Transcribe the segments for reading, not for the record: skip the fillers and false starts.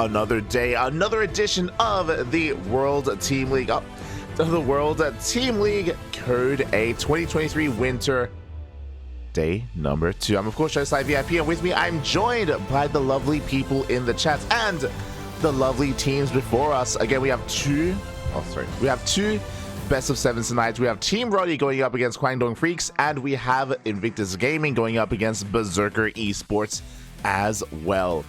another day, another edition of the World Team League. The World Team League Code A 2023 Winter Day number 2. I'm of course Side VIP, and with me I'm joined by the lovely people in the chat and the lovely teams before us. Again, we have two best of 7s tonight. We have Team Rotti going up against KWANGDONG FREECS, and we have Invictus Gaming going up against Berserker Esports as well.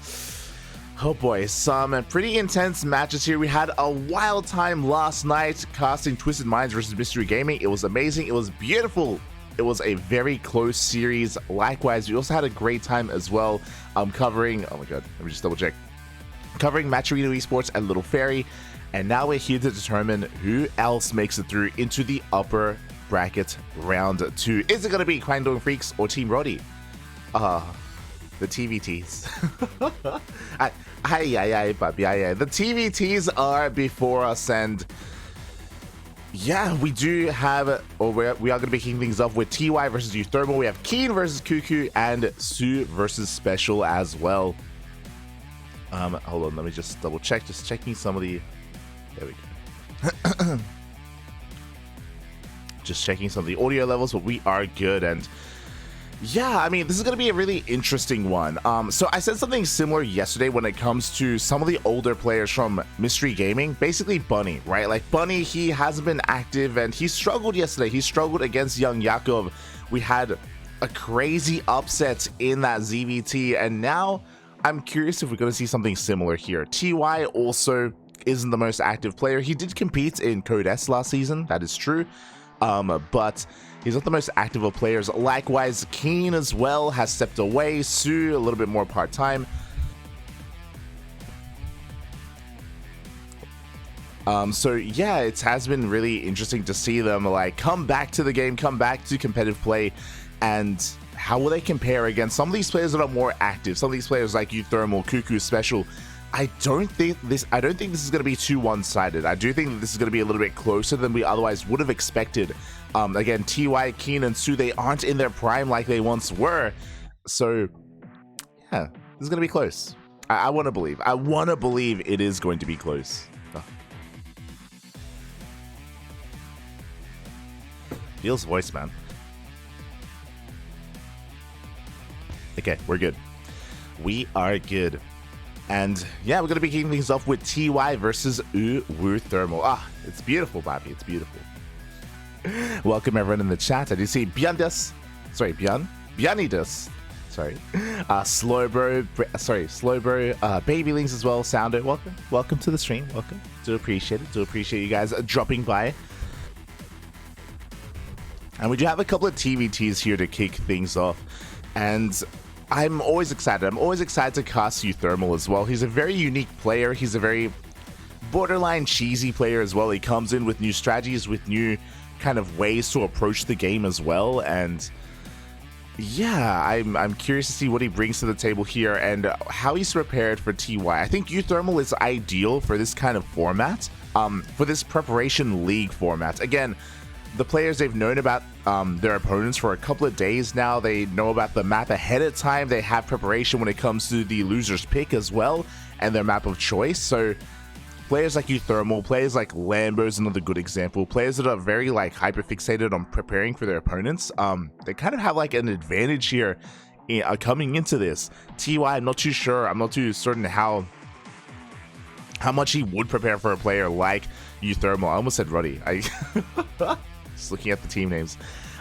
Oh boy, some pretty intense matches here. We had a wild time last night casting Twisted Minds versus Mystery Gaming. It was amazing. It was beautiful. It was a very close series. Likewise, we also had a great time as well covering, oh my god, let me just double check, covering Matcherino Esports and Little Fairy. And now we're here to determine who else makes it through into the upper bracket round 2. Is it going to be KWANGDONG FREECS or Team Rotti? The TVTs. The TVTs are before us, and yeah, we do have, we are going to be kicking things off with TY versus uThermal. We have Keen versus CuKu and Sue versus Special as well. Hold on, let me just double check. Just checking some of the. There we go. Just checking some of the audio levels, but we are good. And yeah, I mean, this is going to be a really interesting one. So I said something similar yesterday when it comes to some of the older players from Mystery Gaming. Basically Bunny, right? Like Bunny, he hasn't been active and he struggled yesterday. He struggled against Young Yakov. We had a crazy upset in that ZVT, and now I'm curious if we're going to see something similar here. TY also isn't the most active player. He did compete in Code S last season, that is true, but he's not the most active of players. Likewise, Keen as well has stepped away. Sue a little bit more part-time. So yeah, it has been really interesting to see them like come back to the game, come back to competitive play, and how will they compare against some of these players that are more active? Some of these players like uThermal, CuKu, Special. I don't think this is going to be too one-sided. I do think that this is going to be a little bit closer than we otherwise would have expected. Again, TY, Keen, and Sue, they aren't in their prime like they once were. So, yeah, this is going to be close. I want to believe. I want to believe it is going to be close. Oh. Feels voice, man. Okay, we're good. We are good. And yeah, we're going to be kicking things off with TY versus uThermal. Ah, it's beautiful, Bobby. It's beautiful. Welcome everyone in the chat. I do see Bianidus, Slowbro, Babylings as well. Sounder, welcome to the stream. Welcome. Do appreciate it. Do appreciate you guys dropping by. And we do have a couple of TVTs here to kick things off, and I'm always excited. I'm always excited to cast uThermal as well. He's a very unique player. He's a very borderline cheesy player as well. He comes in with new strategies, with new kind of ways to approach the game as well. And yeah, I'm curious to see what he brings to the table here and how he's prepared for TY. I think uThermal is ideal for this kind of format, for this preparation league format. Again, the players, they've known about their opponents for a couple of days now. They know about the map ahead of time. They have preparation when it comes to the loser's pick as well and their map of choice. So players like uThermal, players like Lambo is another good example. Players that are very like hyper fixated on preparing for their opponents. They kind of have like an advantage here coming into this. TY, I'm not too sure. I'm not too certain how much he would prepare for a player like uThermal. I almost said Rotti. Just looking at the team names.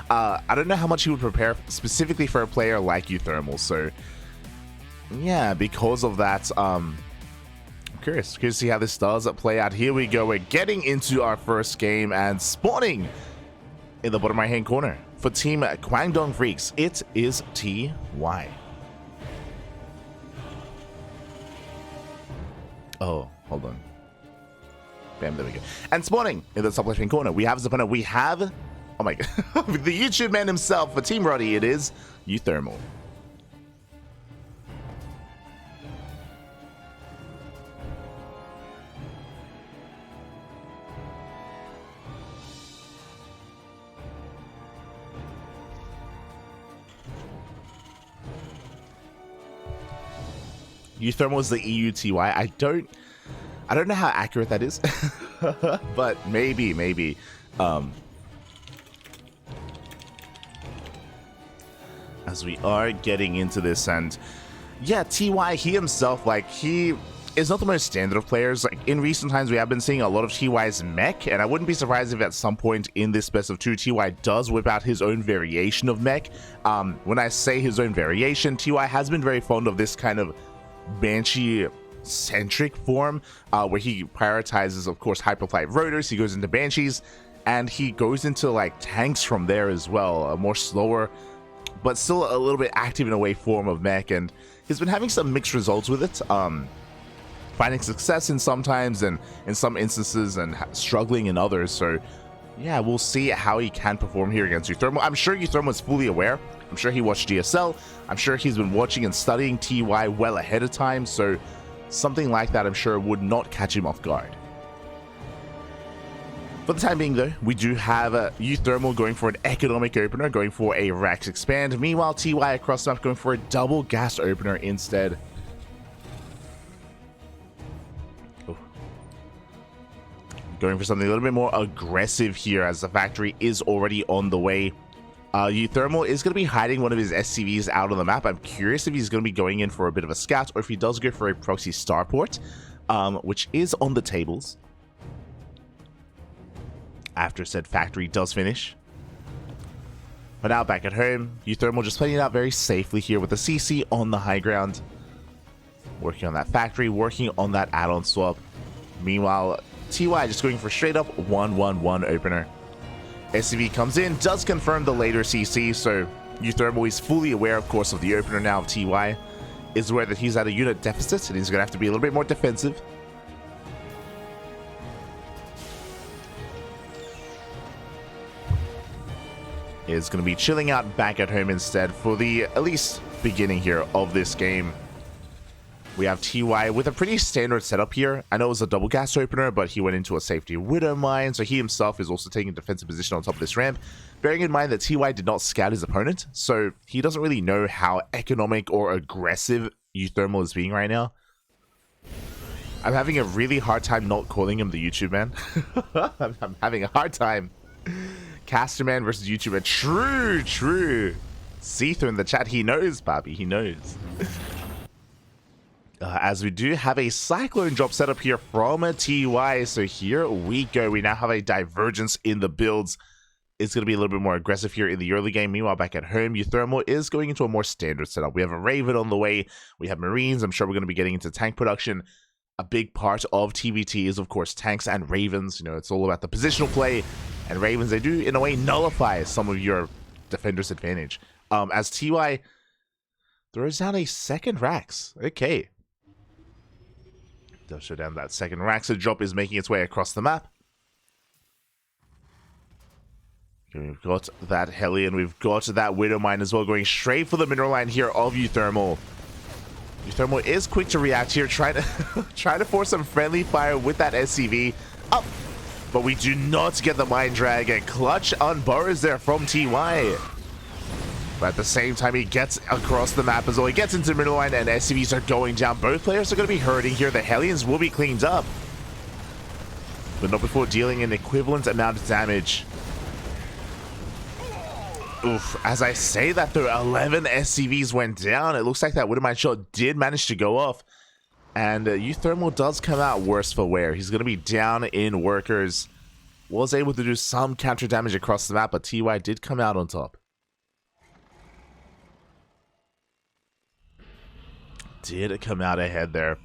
I don't know how much he would prepare specifically for a player like uThermal. So yeah, because of that, I'm curious to see how this does play out. Here we go. We're getting into our first game, and spawning in the bottom right hand corner for Team KWANGDONG FREECS, it is TY. Oh, hold on. Bam, there we go. And spawning in the top left hand corner, we have as opponent, we have, oh my god, the YouTube man himself for Team Rotti, it is uThermal. uThermal is the EUTY. I don't know how accurate that is, but maybe. As we are getting into this, and yeah, TY, he himself, like, he is not the most standard of players. Like, in recent times, we have been seeing a lot of TY's mech, and I wouldn't be surprised if at some point in this best of 2, TY does whip out his own variation of mech. When I say his own variation, TY has been very fond of this kind of Banshee-centric form, where he prioritizes, of course, Hyperflight Rotors, he goes into Banshees, and he goes into, like, tanks from there as well, a more slower, but still a little bit active in a way form of mech, and he's been having some mixed results with it. Finding success in sometimes, and in some instances, and struggling in others. So yeah, we'll see how he can perform here against uThermal. I'm sure uThermal is fully aware. I'm sure he watched GSL. I'm sure he's been watching and studying TY well ahead of time, so something like that I'm sure would not catch him off guard. For the time being though, we do have uThermal going for an economic opener, going for a Rax expand. Meanwhile, TY across the map going for a double gas opener instead. Going for something a little bit more aggressive here, as the factory is already on the way. uThermal is going to be hiding one of his SCVs out on the map. I'm curious if he's going to be going in for a bit of a scout, or if he does go for a proxy starport, which is on the tables after said factory does finish. But now back at home, uThermal just playing it out very safely here with the CC on the high ground, working on that factory, working on that add-on swap. Meanwhile, TY just going for straight up 1-1-1 opener. SCV comes in, does confirm the later CC, so uThermal is fully aware, of course, of the opener now of TY, is aware that he's at a unit deficit, and he's going to have to be a little bit more defensive. Is going to be chilling out back at home instead for the, at least, beginning here of this game. We have TY with a pretty standard setup here. I know it was a double gas opener, but he went into a safety widow mine, so he himself is also taking a defensive position on top of this ramp. Bearing in mind that TY did not scout his opponent, so he doesn't really know how economic or aggressive uThermal is being right now. I'm having a really hard time not calling him the YouTube man. I'm having a hard time. Caster man versus YouTuber. True. See-through in the chat. He knows, Bobby. He knows. As we do have a Cyclone drop set up here from a TY. So here we go. We now have a divergence in the builds. It's going to be a little bit more aggressive here in the early game. Meanwhile, back at home, uThermal is going into a more standard setup. We have a Raven on the way. We have Marines. I'm sure we're going to be getting into tank production. A big part of TVT is, of course, tanks and Ravens. You know, it's all about the positional play. And Ravens, they do, in a way, nullify some of your defender's advantage. As TY throws down a second Rax. Okay. Does show down that second Rax. The drop is making its way across the map. Okay, we've got that Hellion. We've got that Widow Mine as well, going straight for the mineral line here of uThermal. uThermal is quick to react here, trying to force some friendly fire with that SCV. Up! But we do not get the Mine Drag. A clutch unburrows there from TY. But at the same time, he gets across the map as well. He gets into middle line, and SCVs are going down. Both players are going to be hurting here. The Hellions will be cleaned up, but not before dealing an equivalent amount of damage. Oof. As I say that, though, 11 SCVs went down. It looks like that Widowmine shot did manage to go off. And uThermal does come out worse for wear. He's going to be down in workers. Was able to do some counter damage across the map, but TY did come out on top. Did come out ahead there.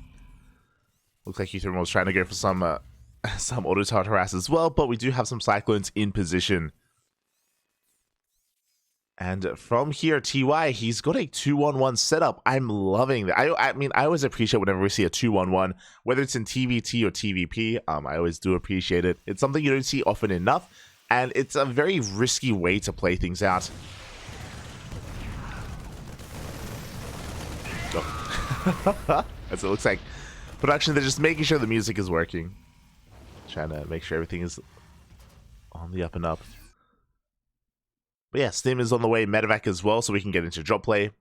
Looks like uThermal was trying to go for some auto-tard harass as well, but we do have some Cyclones in position. And from here, TY, he's got a 2-1-1 setup. I'm loving that. I mean, I always appreciate whenever we see a 2-1-1, whether it's in TVT or TVP. I always do appreciate it. It's something you don't see often enough, and it's a very risky way to play things out. As it looks like production, they're just making sure the music is working, trying to make sure everything is on the up and up. But yeah, Stim is on the way, medevac as well, so we can get into drop play.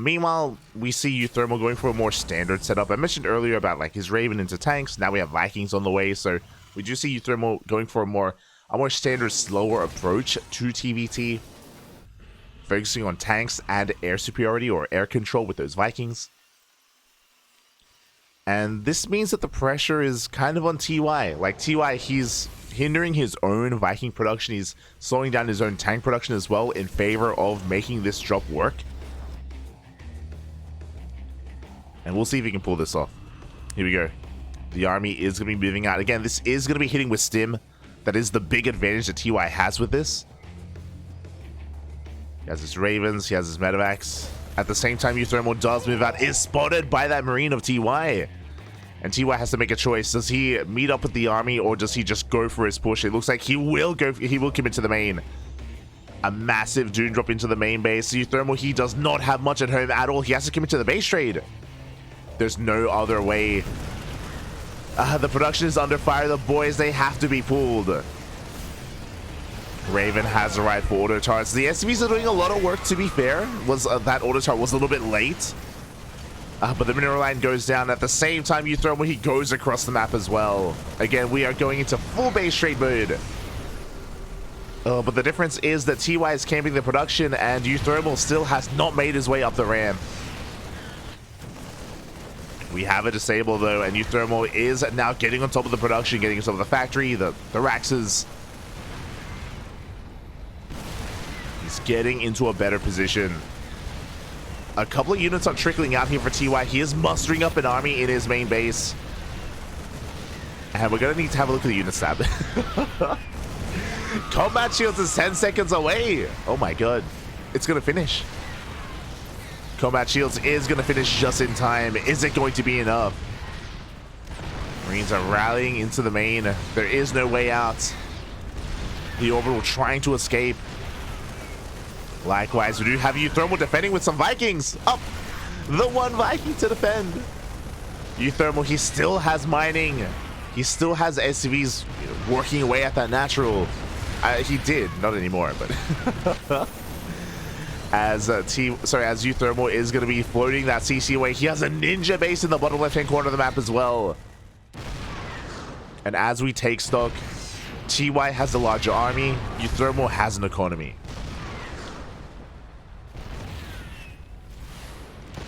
Meanwhile, we see uThermal going for a more standard setup. I mentioned earlier about like his Raven into tanks. Now we have Vikings on the way, so we do see uThermal going for a more standard, slower approach to TVT, focusing on tanks and air superiority or air control with those Vikings. And this means that the pressure is kind of on TY. Like TY, he's hindering his own Viking production. He's slowing down his own tank production as well in favor of making this drop work. And we'll see if he can pull this off. Here we go. The army is going to be moving out. Again, this is going to be hitting with stim. That is the big advantage that TY has with this. He has his Ravens. He has his Medevacs. At the same time, uThermal does move out. Is spotted by that Marine of TY. And TY has to make a choice. Does he meet up with the army or does he just go for his push? It looks like he will go. He will commit to the main. A massive Dune drop into the main base. uThermal, he does not have much at home at all. He has to commit to the base trade. There's no other way. The production is under fire. The boys, they have to be pulled. Raven has arrived for auto turrets. The SCVs are doing a lot of work, to be fair. That auto turret was a little bit late. But the mineral line goes down. At the same time, uThermal, he goes across the map as well. Again, we are going into full base trade mode. But the difference is that TY is camping the production and uThermal still has not made his way up the ramp. We have a disable though, and uThermal is now getting on top of the production, getting on top of the factory, the Raxes. He's getting into a better position. A couple of units are trickling out here for TY. He is mustering up an army in his main base. And we're going to need to have a look at the unit stat. Combat shields is 10 seconds away. Oh my god. It's going to finish. Combat shields is going to finish just in time. Is it going to be enough? Marines are rallying into the main. There is no way out. The orbital trying to escape. Likewise, we do have uThermal defending with some Vikings. Up! The one Viking to defend. uThermal, he still has mining. He still has SCVs working away at that natural. He did, not anymore, but... as uThermal is going to be floating that CC away. He has a ninja base in the bottom left-hand corner of the map as well. And as we take stock, TY has a larger army. uThermal has an economy.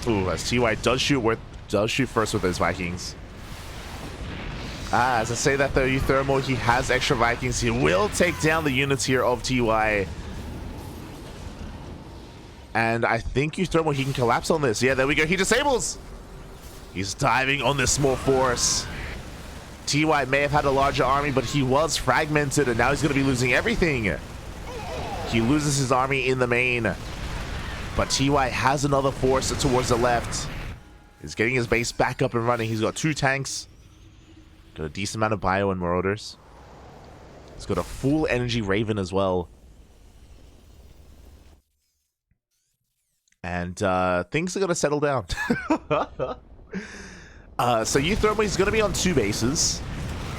Ooh, as TY does shoot first with those Vikings. As I say that though, uThermal, he has extra Vikings. He will take down the units here of TY. And I think uThermal, he can collapse on this. Yeah, there we go. He disables. He's diving on this small force. TY may have had a larger army, but he was fragmented, and now he's going to be losing everything. He loses his army in the main. But TY has another force towards the left. He's getting his base back up and running. He's got 2 tanks. Got a decent amount of bio and marauders. He's got a full energy Raven as well. And things are going to settle down. So uThermal is going to be on 2 bases.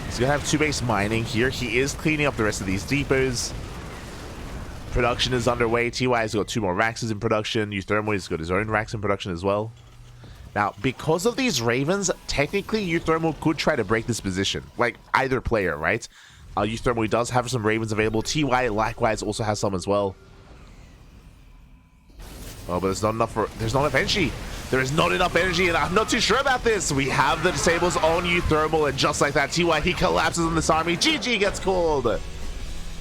He's going to have 2 base mining here. He is cleaning up the rest of these depots. Production is underway. TY has got 2 more Raxes in production. uThermal has got his own Rax in production as well. Now, because of these Ravens, technically uThermal could try to break this position. Like, either player, right? uThermal does have some Ravens available. TY likewise also has some as well. Oh, but there's not enough energy. There is not enough energy, and I'm not too sure about this. We have the disables on uThermal, and just like that, TY, he collapses in this army. GG gets called.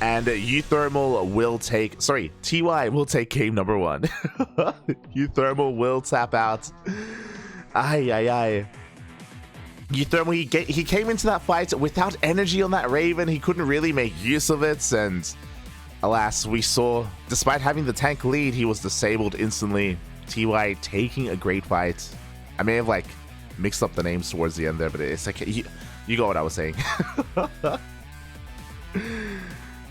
And uThermal will take... Sorry, TY will take game number 1. uThermal will tap out. Ay. uThermal, he came into that fight without energy on that Raven. He couldn't really make use of it, and... alas, we saw, despite having the tank lead, he was disabled instantly. TY taking a great fight. I may have, like, mixed up the names towards the end there, but it's like, you got what I was saying.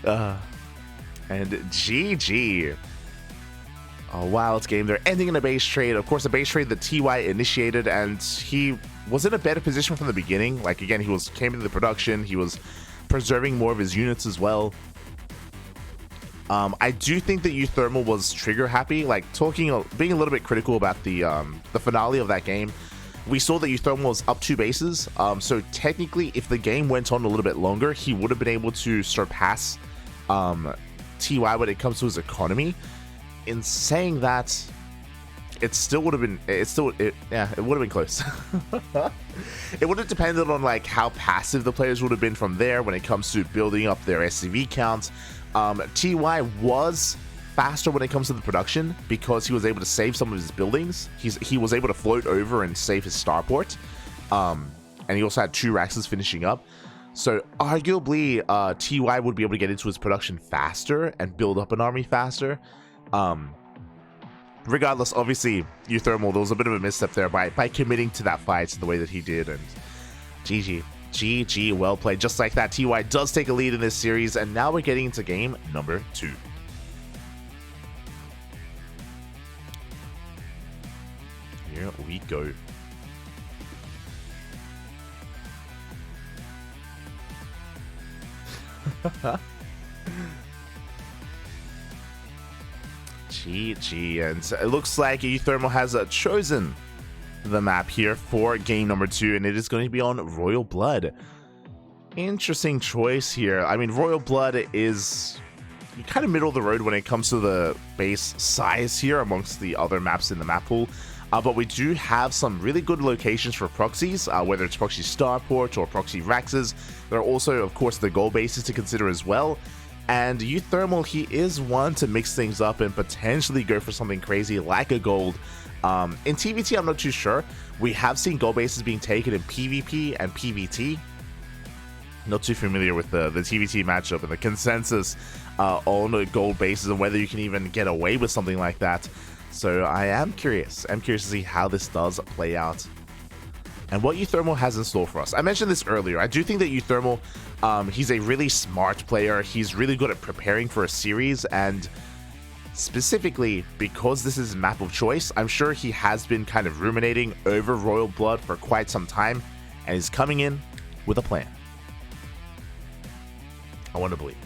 And GG. A wild game. They're ending in a base trade. Of course, a base trade that TY initiated, and he was in a better position from the beginning. Like, again, he came into the production. He was preserving more of his units as well. I do think that uThermal was trigger happy, like being a little bit critical about the finale of that game. We saw that uThermal was up 2 bases, so technically if the game went on a little bit longer, he would have been able to surpass TY when it comes to his economy. In saying that, it still would have been, it would have been close. It would have depended on like how passive the players would have been from there when it comes to building up their SCV counts. TY was faster when it comes to the production because he was able to save some of his buildings. He was able to float over and save his starport, and he also had 2 Raxes finishing up. So arguably, TY would be able to get into his production faster and build up an army faster. Regardless, obviously, uThermal, there was a bit of a misstep there by committing to that fight the way that he did, and GG, well played. Just like that, TY does take a lead in this series, and now we're getting into game number 2. Here we go. GG, and it looks like uThermal has chosen the map here for game number 2, and it is going to be on Royal Blood. Interesting choice here. I mean, Royal Blood is kind of middle of the road when it comes to the base size here amongst the other maps in the map pool. But we do have some really good locations for proxies, whether it's proxy starport or proxy Raxes. There are also, of course, the gold bases to consider as well. And uThermal, he is one to mix things up and potentially go for something crazy like a gold. In TVT, I'm not too sure. We have seen gold bases being taken in PvP and PvT. Not too familiar with the TVT matchup and the consensus on the gold bases and whether you can even get away with something like that. So I am curious. I'm curious to see how this does play out and what uThermal has in store for us. I mentioned this earlier. I do think that uThermal, he's a really smart player. He's really good at preparing for a series, and specifically because this is map of choice, I'm sure he has been kind of ruminating over Royal Blood for quite some time, and he's coming in with a plan. I want to believe.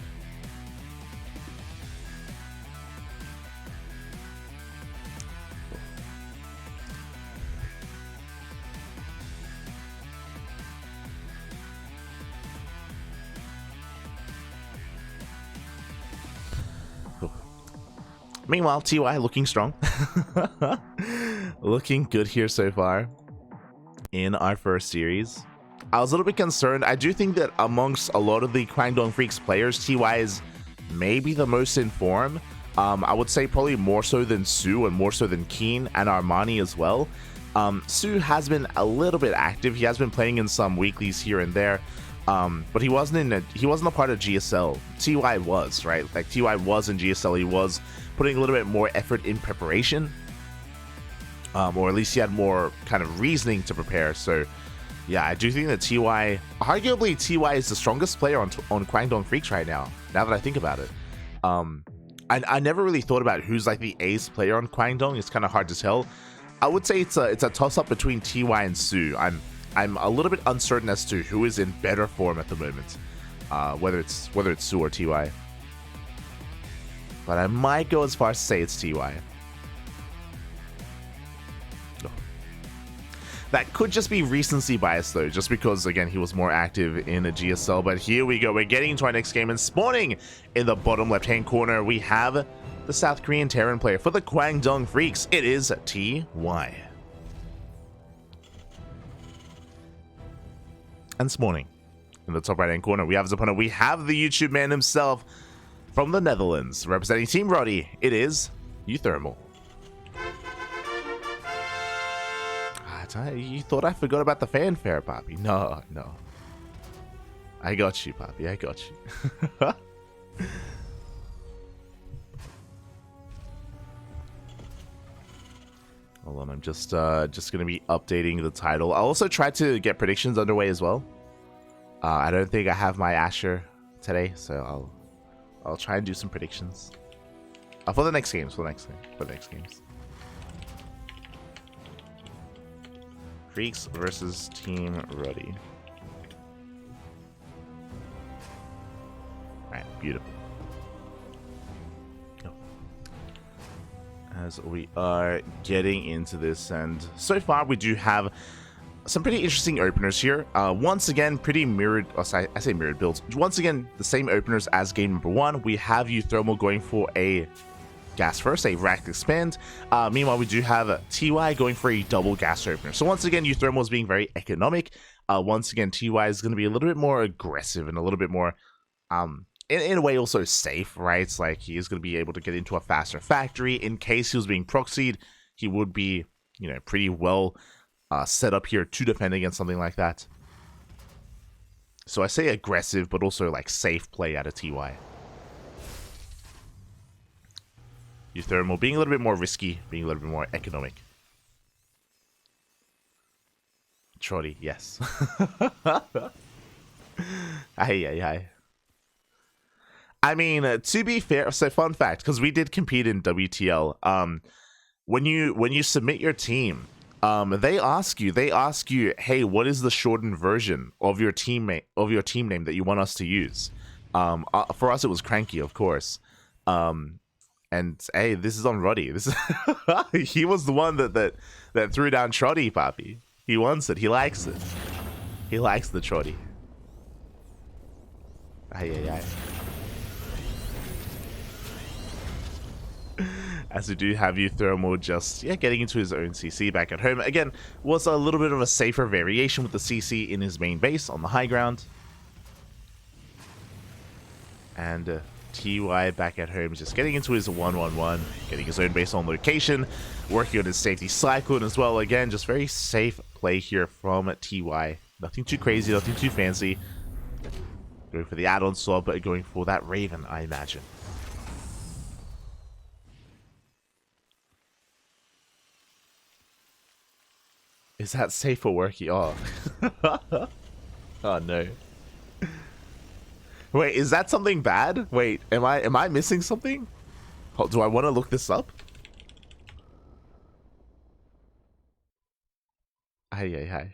Meanwhile, TY looking strong. Looking good here so far in our first series. I was a little bit concerned. I do think that amongst a lot of the KWANGDONG FREECS players, TY is maybe the most in form. I would say probably more so than Su and more so than Keen and Armani as well. Su has been a little bit active. He has been playing in some weeklies here and there. But he wasn't a part of GSL. TY was, right? Like TY was in GSL. He was putting a little bit more effort in preparation. Or at least he had more kind of reasoning to prepare. So yeah, I do think that arguably TY is the strongest player on KWANGDONG FREECS right now that I think about it. I never really thought about who's like the ace player on KWANGDONG. It's kind of hard to tell. I would say it's a toss-up between TY and Su. I'm a little bit uncertain as to who is in better form at the moment, whether it's Su or TY. But I might go as far as to say it's TY. Oh. That could just be recency bias though, just because again he was more active in a GSL. But here we go, we're getting into our next game, and spawning in the bottom left-hand corner we have the South Korean Terran player for the KWANGDONG FREECS. It is TY. And spawning in the top right-hand corner, we have his opponent. We have the YouTube man himself from the Netherlands, representing Team Rotti. It is uThermal. You thought I forgot about the fanfare, Poppy? No. I got you, Poppy. I got you. Hold on, I'm just gonna be updating the title. I'll also try to get predictions underway as well. I don't think I have my Asher today, so I'll try and do some predictions for the next games. Freeks versus Team Rotti. Alright, beautiful. as we are getting into this, and so far we do have some pretty interesting openers here. Once again, pretty mirrored, I say mirrored builds. Once again, the same openers as game number 1. We have uThermal going for a gas first, a racked expand. Meanwhile, we do have TY going for a double gas opener. So once again, uThermal is being very economic. Once again, TY is going to be a little bit more aggressive and a little bit more, in a way, also safe, right? Like, he is going to be able to get into a faster factory. In case he was being proxied, he would be, you know, pretty well set up here to defend against something like that. So I say aggressive, but also like safe play out of TY. uThermal being a little bit more risky, being a little bit more economic. Rotti, yes. Aye. I mean, to be fair, so fun fact, because we did compete in WTL. When you submit your team, they ask you, hey, what is the shortened version of your team name that you want us to use? For us, it was CranKy, of course. And hey, this is on Rotti. This is he was the one that threw down Rotti, Papi. He wants it. He likes it. He likes the Rotti. Aye. As we do have uThermal just getting into his own CC back at home. Again, was a little bit of a safer variation with the CC in his main base on the high ground. And TY back at home just getting into his 1-1-1, getting his own base on location, working on his safety cyclone as well. Again, just very safe play here from TY. Nothing too crazy, nothing too fancy. Going for the add-on swap, but going for that Raven, I imagine. Is that safe for working? Oh. Oh no. Wait, is that something bad? Wait, am I missing something? Oh, do I want to look this up? Aye.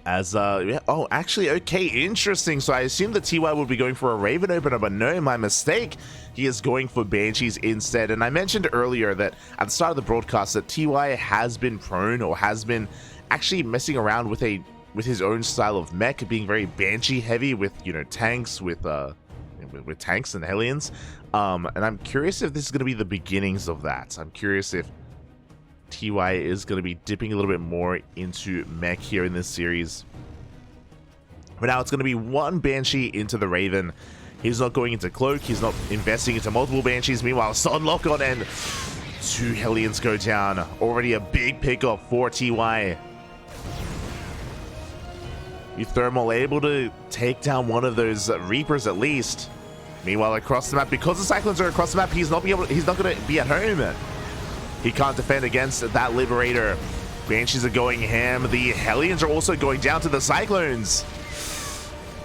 As oh, actually, okay, interesting. So I assume that TY would be going for a Raven opener, but no, my mistake. He is going for Banshees instead. And I mentioned earlier that at the start of the broadcast that TY has been prone, or has been actually messing around with his own style of mech, being very Banshee heavy with, you know, tanks, with tanks and Hellions. And I'm curious if this is going to be the beginnings of that. I'm curious if TY is going to be dipping a little bit more into mech here in this series. But now it's going to be one Banshee into the Raven. He's not going into Cloak. He's not investing into multiple Banshees. Meanwhile, Sun Lock on and 2 Hellions go down. Already a big pickup for TY. uThermal able to take down one of those Reapers at least. Meanwhile, across the map, because the Cyclones are across the map, he's not going to be at home. He can't defend against that Liberator. Banshees are going ham. The Hellions are also going down to the Cyclones.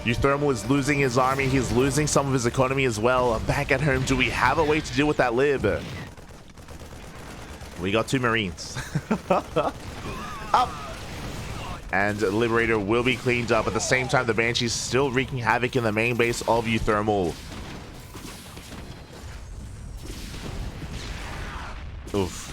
uThermal is losing his army. He's losing some of his economy as well. Back at home, do we have a way to deal with that Lib? We got 2 Marines. Up. And Liberator will be cleaned up. At the same time, the Banshee's still wreaking havoc in the main base of uThermal. Oof.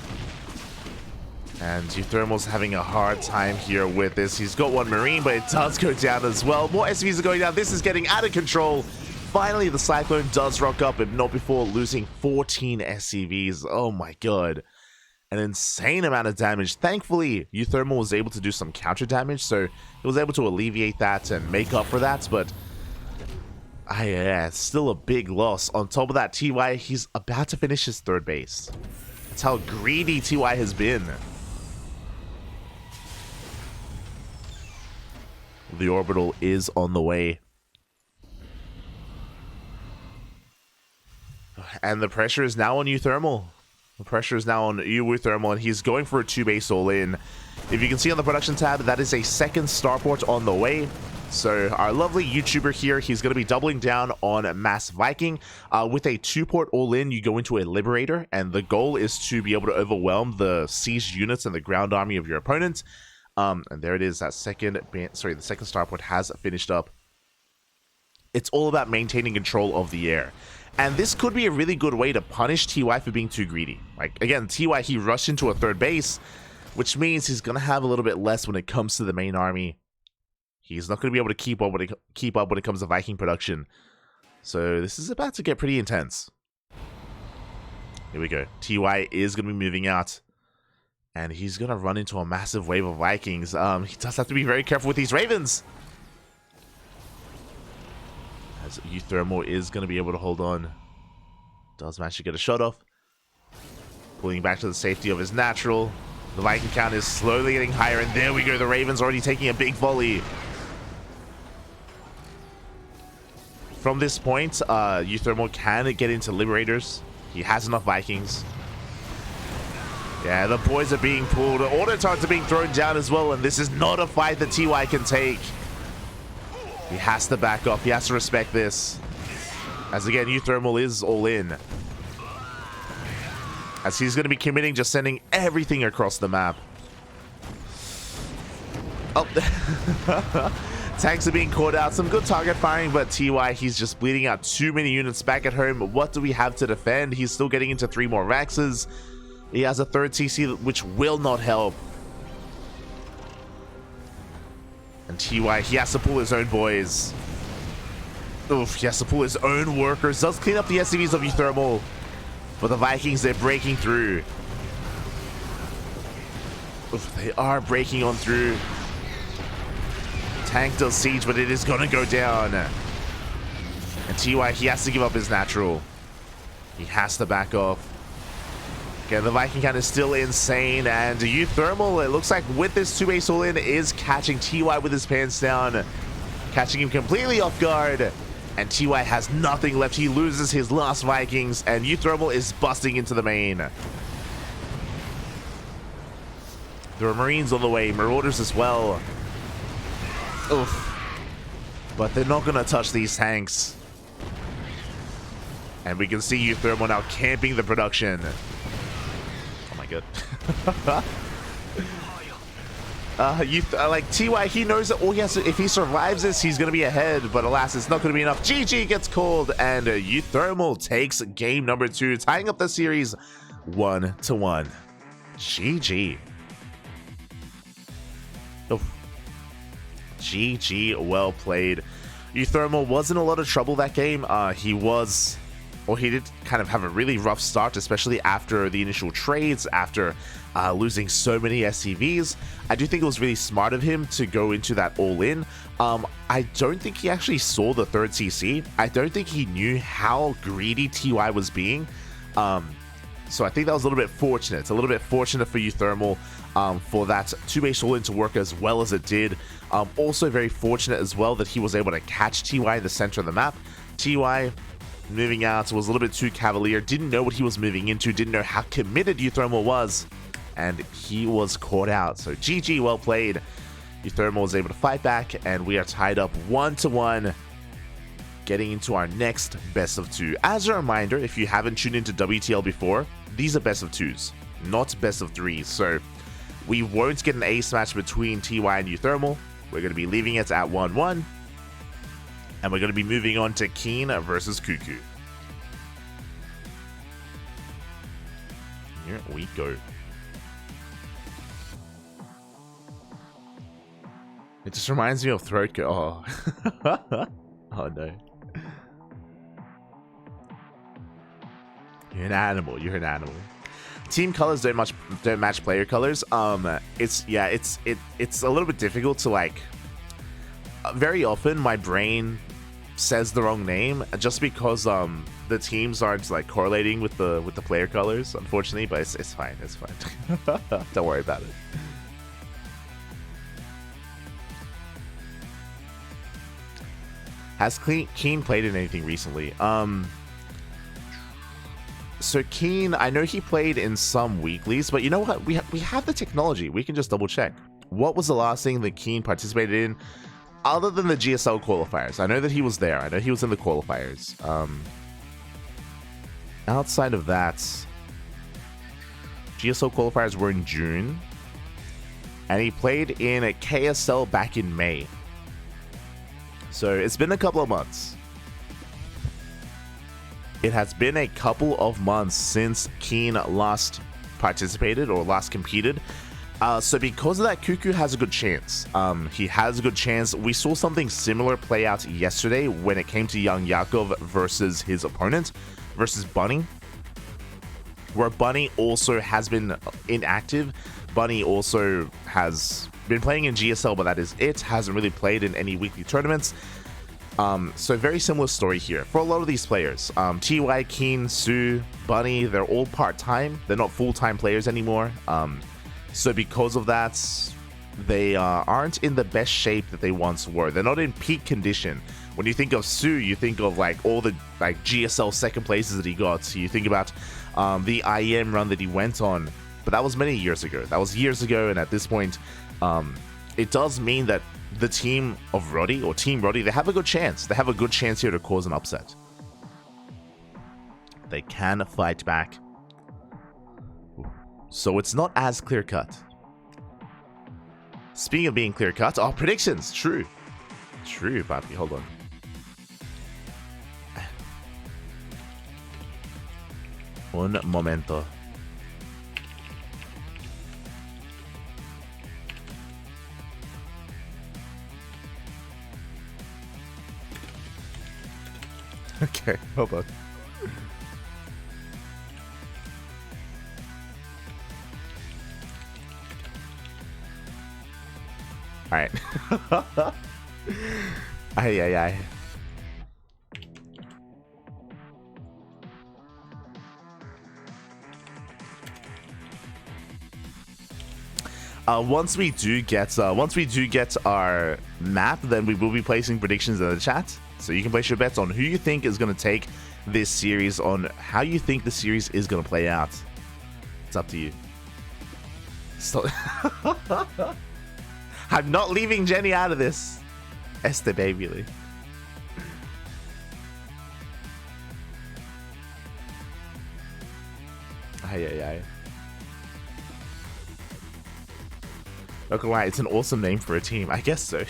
And uThermal's having a hard time here with this. He's got 1 Marine, but it does go down as well. More SCVs are going down. This is getting out of control. Finally, the Cyclone does rock up, but not before losing 14 SCVs. Oh my god. An insane amount of damage. Thankfully, uThermal was able to do some counter damage, so he was able to alleviate that and make up for that, but yeah, it's still a big loss. On top of that, TY, he's about to finish his 3rd base. That's how greedy TY has been. The orbital is on the way. And the pressure is now on uThermal. The pressure is now on uThermal, and he's going for a 2-base all-in. If you can see on the production tab, that is a 2nd starport on the way. So our lovely YouTuber here, he's going to be doubling down on Mass Viking. With a 2-port all-in, you go into a Liberator, and the goal is to be able to overwhelm the siege units and the ground army of your opponent. And there it is, that the 2nd starport has finished up. It's all about maintaining control of the air. And this could be a really good way to punish TY for being too greedy. Like, again, TY, he rushed into a third base, which means he's going to have a little bit less when it comes to the main army. He's not going to be able to keep up when it comes to Viking production. So this is about to get pretty intense. Here we go. TY is going to be moving out. And he's going to run into a massive wave of Vikings. He does have to be very careful with these Ravens. As uThermal is going to be able to hold on. Does manage to get a shot off. Pulling back to the safety of his natural. The Viking count is slowly getting higher. And there we go. The Ravens already taking a big volley. From this point, uThermal can get into Liberators. He has enough Vikings. Yeah, the boys are being pulled. Auto turrets are being thrown down as well, and this is not a fight that TY can take. He has to back off. He has to respect this. As again, uThermal is all in. As he's going to be committing, just sending everything across the map. Oh. Tanks are being caught out. Some good target firing, but TY, he's just bleeding out too many units back at home. What do we have to defend? He's still getting into 3 more Raxes. He has a 3rd CC, which will not help. And TY, he has to pull his own boys. Oof, he has to pull his own workers. Does clean up the SCVs of uThermal. But the Vikings, they're breaking through. Oof, they are breaking on through. Tank does siege, but it is going to go down. And TY, he has to give up his natural. He has to back off. Okay, the Viking count is still insane, and uThermal, it looks like with this 2-base all-in, is catching TY with his pants down, catching him completely off guard, and TY has nothing left. He loses his last Vikings, and uThermal is busting into the main. There are Marines on the way, Marauders as well. Oof. But they're not going to touch these tanks. And we can see uThermal now camping the production. Good. Like TY, he knows that all he has to, if he survives this, he's gonna be ahead, but alas, it's not gonna be enough. GG gets called, and uThermal takes game number 2, tying up the series 1-1. GG. Oh. GG, well played. uThermal was in a lot of trouble that game. He did kind of have a really rough start, especially after the initial trades, after losing so many SCVs. I do think it was really smart of him to go into that all-in. I don't think he actually saw the 3rd CC. I don't think he knew how greedy TY was being. So I think that was a little bit fortunate. It's a little bit fortunate for uThermal for that 2-base all-in to work as well as it did. Also very fortunate as well that he was able to catch TY in the center of the map. TY moving out was a little bit too cavalier, didn't know what he was moving into, didn't know how committed uThermal was, and he was caught out. So GG, well played. uThermal was able to fight back, and we are tied up 1-1, getting into our next best of 2. As a reminder, if you haven't tuned into WTL before, these are best of 2s, not best of 3s. So we won't get an ace match between TY and uThermal. We're going to be leaving it at 1-1. And we're going to be moving on to Keen versus CuKu. Here we go. It just reminds me of Throat Go. Oh. Oh no. You're an animal. You're an animal. Team colors don't match player colors. It's a little bit difficult to like. Very often my brain says the wrong name just because the teams aren't like correlating with the player colors, unfortunately, but it's fine. It's fine. Don't worry about it. Has Keen played in anything recently? So Keen, I know he played in some weeklies, but you know what? We have the technology. We can just double check. What was the last thing that Keen participated in? Other than the GSL qualifiers. I know that he was there. I know he was in the qualifiers. Outside of that, GSL qualifiers were in June. And he played in a KSL back in May. So it's been a couple of months. It has been a couple of months since Keen last participated or last competed. So because of that, CuKu has a good chance. He has a good chance. We saw something similar play out yesterday when it came to Young Yakov versus his opponent, versus Bunny, where Bunny also has been inactive. Bunny also has been playing in GSL, but that is it. Hasn't really played in any weekly tournaments. So very similar story here for a lot of these players. TY, Keen, Sue, Bunny, they're all part-time. They're not full-time players anymore. So because of that, they aren't in the best shape that they once were. They're not in peak condition. When you think of Sue, you think of like all the like GSL second places that he got. You think about the IEM run that he went on, but that was many years ago. That was years ago, and at this point, it does mean that the team of Rotti, or Team Rotti, they have a good chance. They have a good chance here to cause an upset. They can fight back. So it's not as clear-cut. Speaking of being clear-cut, our predictions. True. True, Papi. Hold on. Un momento. Okay, hold on. All right. Ay. Once we do get our map, then we will be placing predictions in the chat. So you can place your bets on who you think is going to take this series, on how you think the series is going to play out. It's up to you. So I'm not leaving Jenny out of this. Este baby. Ay. Not gonna lie, it's an awesome name for a team. I guess so.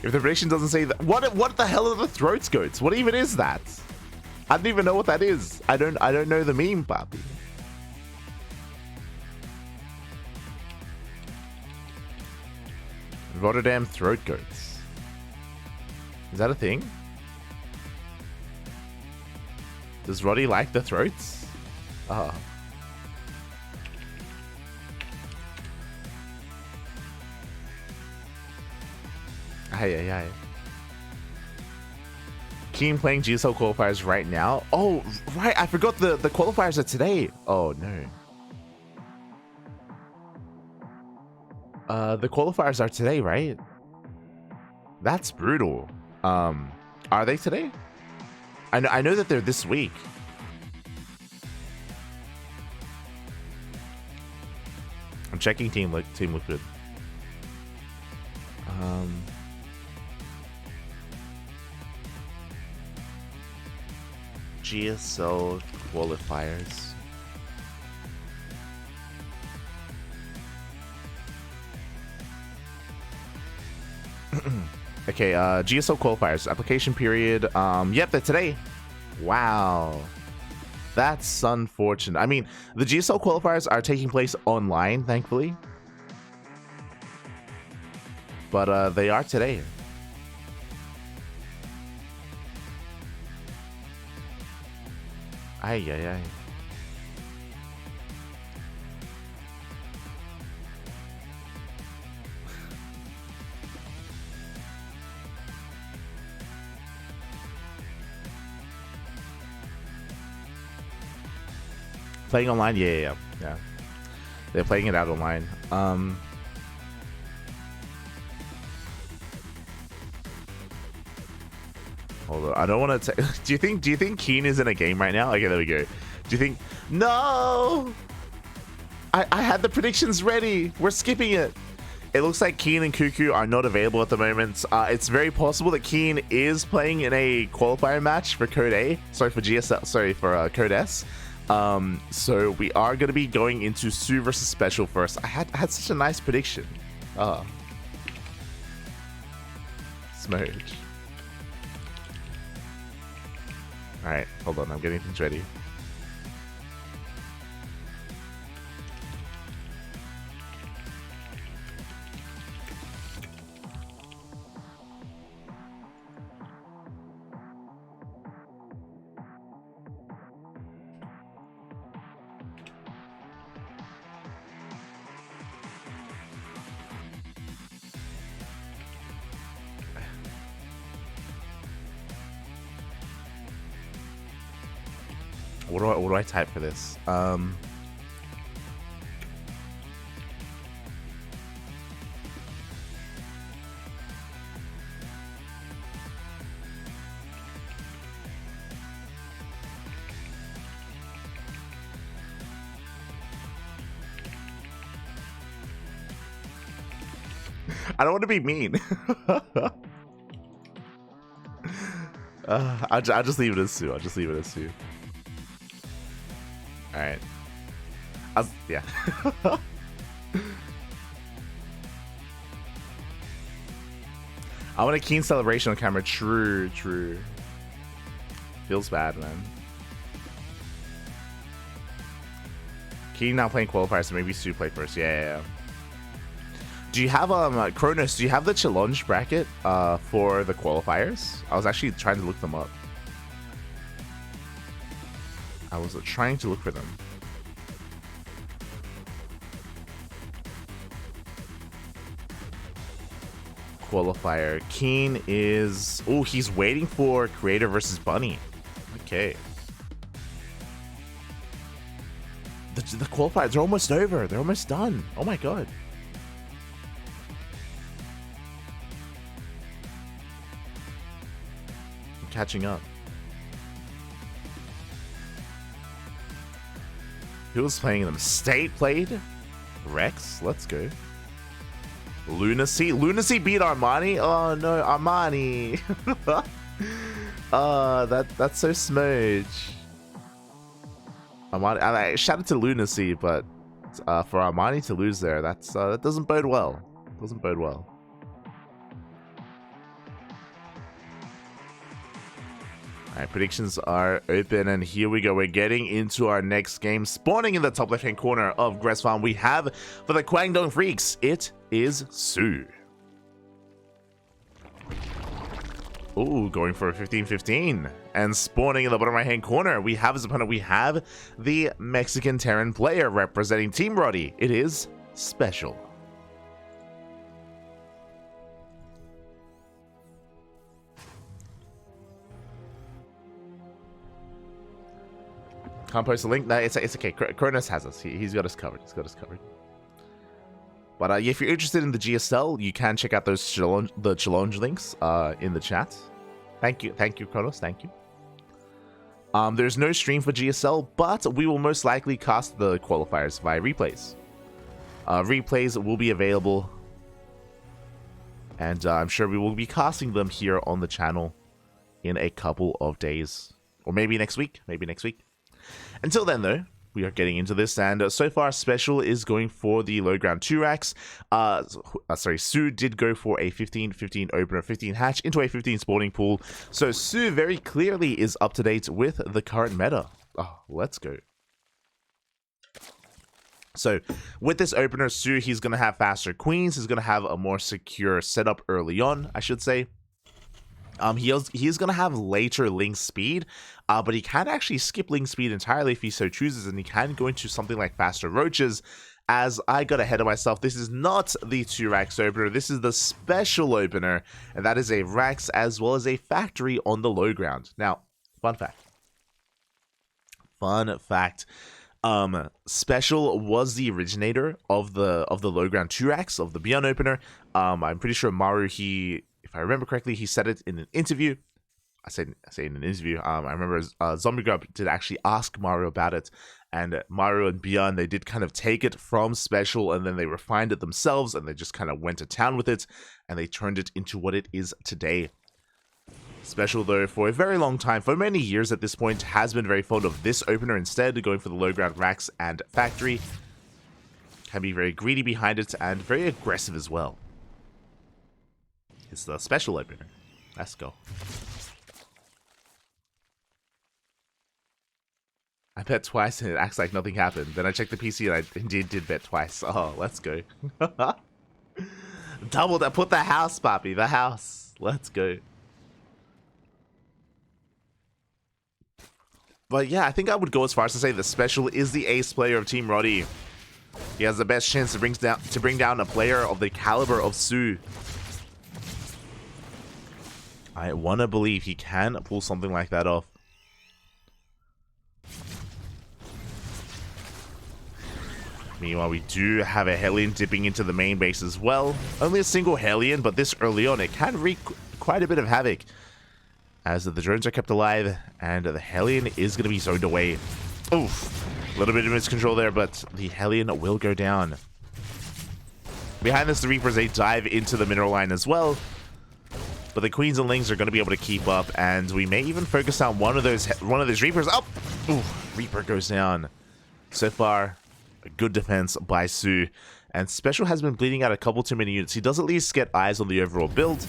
If the prediction doesn't say that, what the hell are the throat goats? What even is that? I don't even know what that is. I don't know the meme, papi. Rotterdam throat goats. Is that a thing? Does Rotti like the throats? Ah. Hey. Keen playing GSL qualifiers right now. Oh, right. I forgot the qualifiers are today. Oh, no. The qualifiers are today, right? That's brutal. Are they today? I know that they're this week. I'm checking Team Liquid. GSL qualifiers. Okay, GSL qualifiers application period. Yep, they're today. Wow, that's unfortunate. I mean, the GSL qualifiers are taking place online, thankfully, but they are today. Ay. Playing online? Yeah. They're playing it out online. Hold on. I don't want to. Do you think Keen is in a game right now? Okay, there we go. Do you think? No. I had the predictions ready. We're skipping it. It looks like Keen and CuKu are not available at the moment. It's very possible that Keen is playing in a qualifier match for Code A. Sorry for GSL. Sorry for Code S. So we are going to be going into Sue versus Special first. I had such a nice prediction. Smooch. Alright, hold on, I'm getting things ready. What do I type for this? I don't want to be mean. I'll just leave it as Sue. I'll just leave it as Sue. All right. Yeah. I want a keen celebration on camera. True, true. Feels bad, man. Keen now playing qualifiers, so maybe Sue play first. Yeah. Do you have Kronos? Do you have the challenge bracket for the qualifiers? I was actually trying to look them up. I was trying to look for them. Qualifier. Keen is... Oh, he's waiting for Creator versus Bunny. Okay. The qualifiers are almost over. They're almost done. Oh my god. I'm catching up. Who was playing them? State played? Rex? Let's go. Lunacy? Lunacy beat Armani? Oh no, Armani! That's so smudge. Armani, shout out to Lunacy, but for Armani to lose there, that doesn't bode well. Doesn't bode well. Alright, predictions are open, and here we go. We're getting into our next game. Spawning in the top left-hand corner of Grass Farm, we have, for the KWANGDONG Freecs, it is Sue. Ooh, going for a 15-15. And spawning in the bottom right-hand corner, we have as opponent, we have the Mexican Terran player representing Team Rotti. It is Special. Can't post a link. No, it's okay. Kronos has us. He's got us covered. He's got us covered. But if you're interested in the GSL, you can check out those the challenge links in the chat. Thank you, Kronos. Thank you. There's no stream for GSL, but we will most likely cast the qualifiers via replays. Replays will be available, and I'm sure we will be casting them here on the channel in a couple of days, or maybe next week. Maybe next week. Until then, though, we are getting into this, and so far, Special is going for the low ground 2 racks. Sue did go for a 15-15 opener, 15 hatch into a 15 spawning pool. So Sue very clearly is up to date with the current meta. Oh, let's go. So with this opener, Sue, he's going to have faster queens. He's going to have a more secure setup early on, I should say. He is going to have later link speed, but he can actually skip link speed entirely if he so chooses, and he can go into something like faster roaches. As I got ahead of myself, this is not the 2 racks opener, this is the special opener, and that is a racks as well as a factory on the low ground. Now, fun fact, Special was the originator of the low ground 2 racks of the Beyond opener. I'm pretty sure Maru, if I remember correctly, he said it in an interview. I say in an interview. I remember Zombie Grub did actually ask Mario about it, and Mario and Beyond, they did kind of take it from Special, and then they refined it themselves, and they just kind of went to town with it, and they turned it into what it is today. Special, though, for a very long time, for many years at this point, has been very fond of this opener instead, going for the low ground racks and factory. Can be very greedy behind it, and very aggressive as well. It's the special opener. Let's go. I bet twice and it acts like nothing happened. Then I checked the PC and I indeed did bet twice. Oh, let's go. Double that. Put the house, Papi. The house. Let's go. But yeah, I think I would go as far as to say the Special is the ace player of Team Rotti. He has the best chance to bring down a player of the caliber of Su. I want to believe he can pull something like that off. Meanwhile, we do have a Hellion dipping into the main base as well. Only a single Hellion, but this early on, it can wreak quite a bit of havoc. As the drones are kept alive, and the Hellion is going to be zoned away. Oof. A little bit of miscontrol there, but the Hellion will go down. Behind this, the Reapers, they dive into the mineral line as well. But the Queens and Lings are going to be able to keep up, and we may even focus on one of those Reapers. Oh! Oof. Reaper goes down. So far, a good defense by Su. And Special has been bleeding out a couple too many units. He does at least get eyes on the overall build.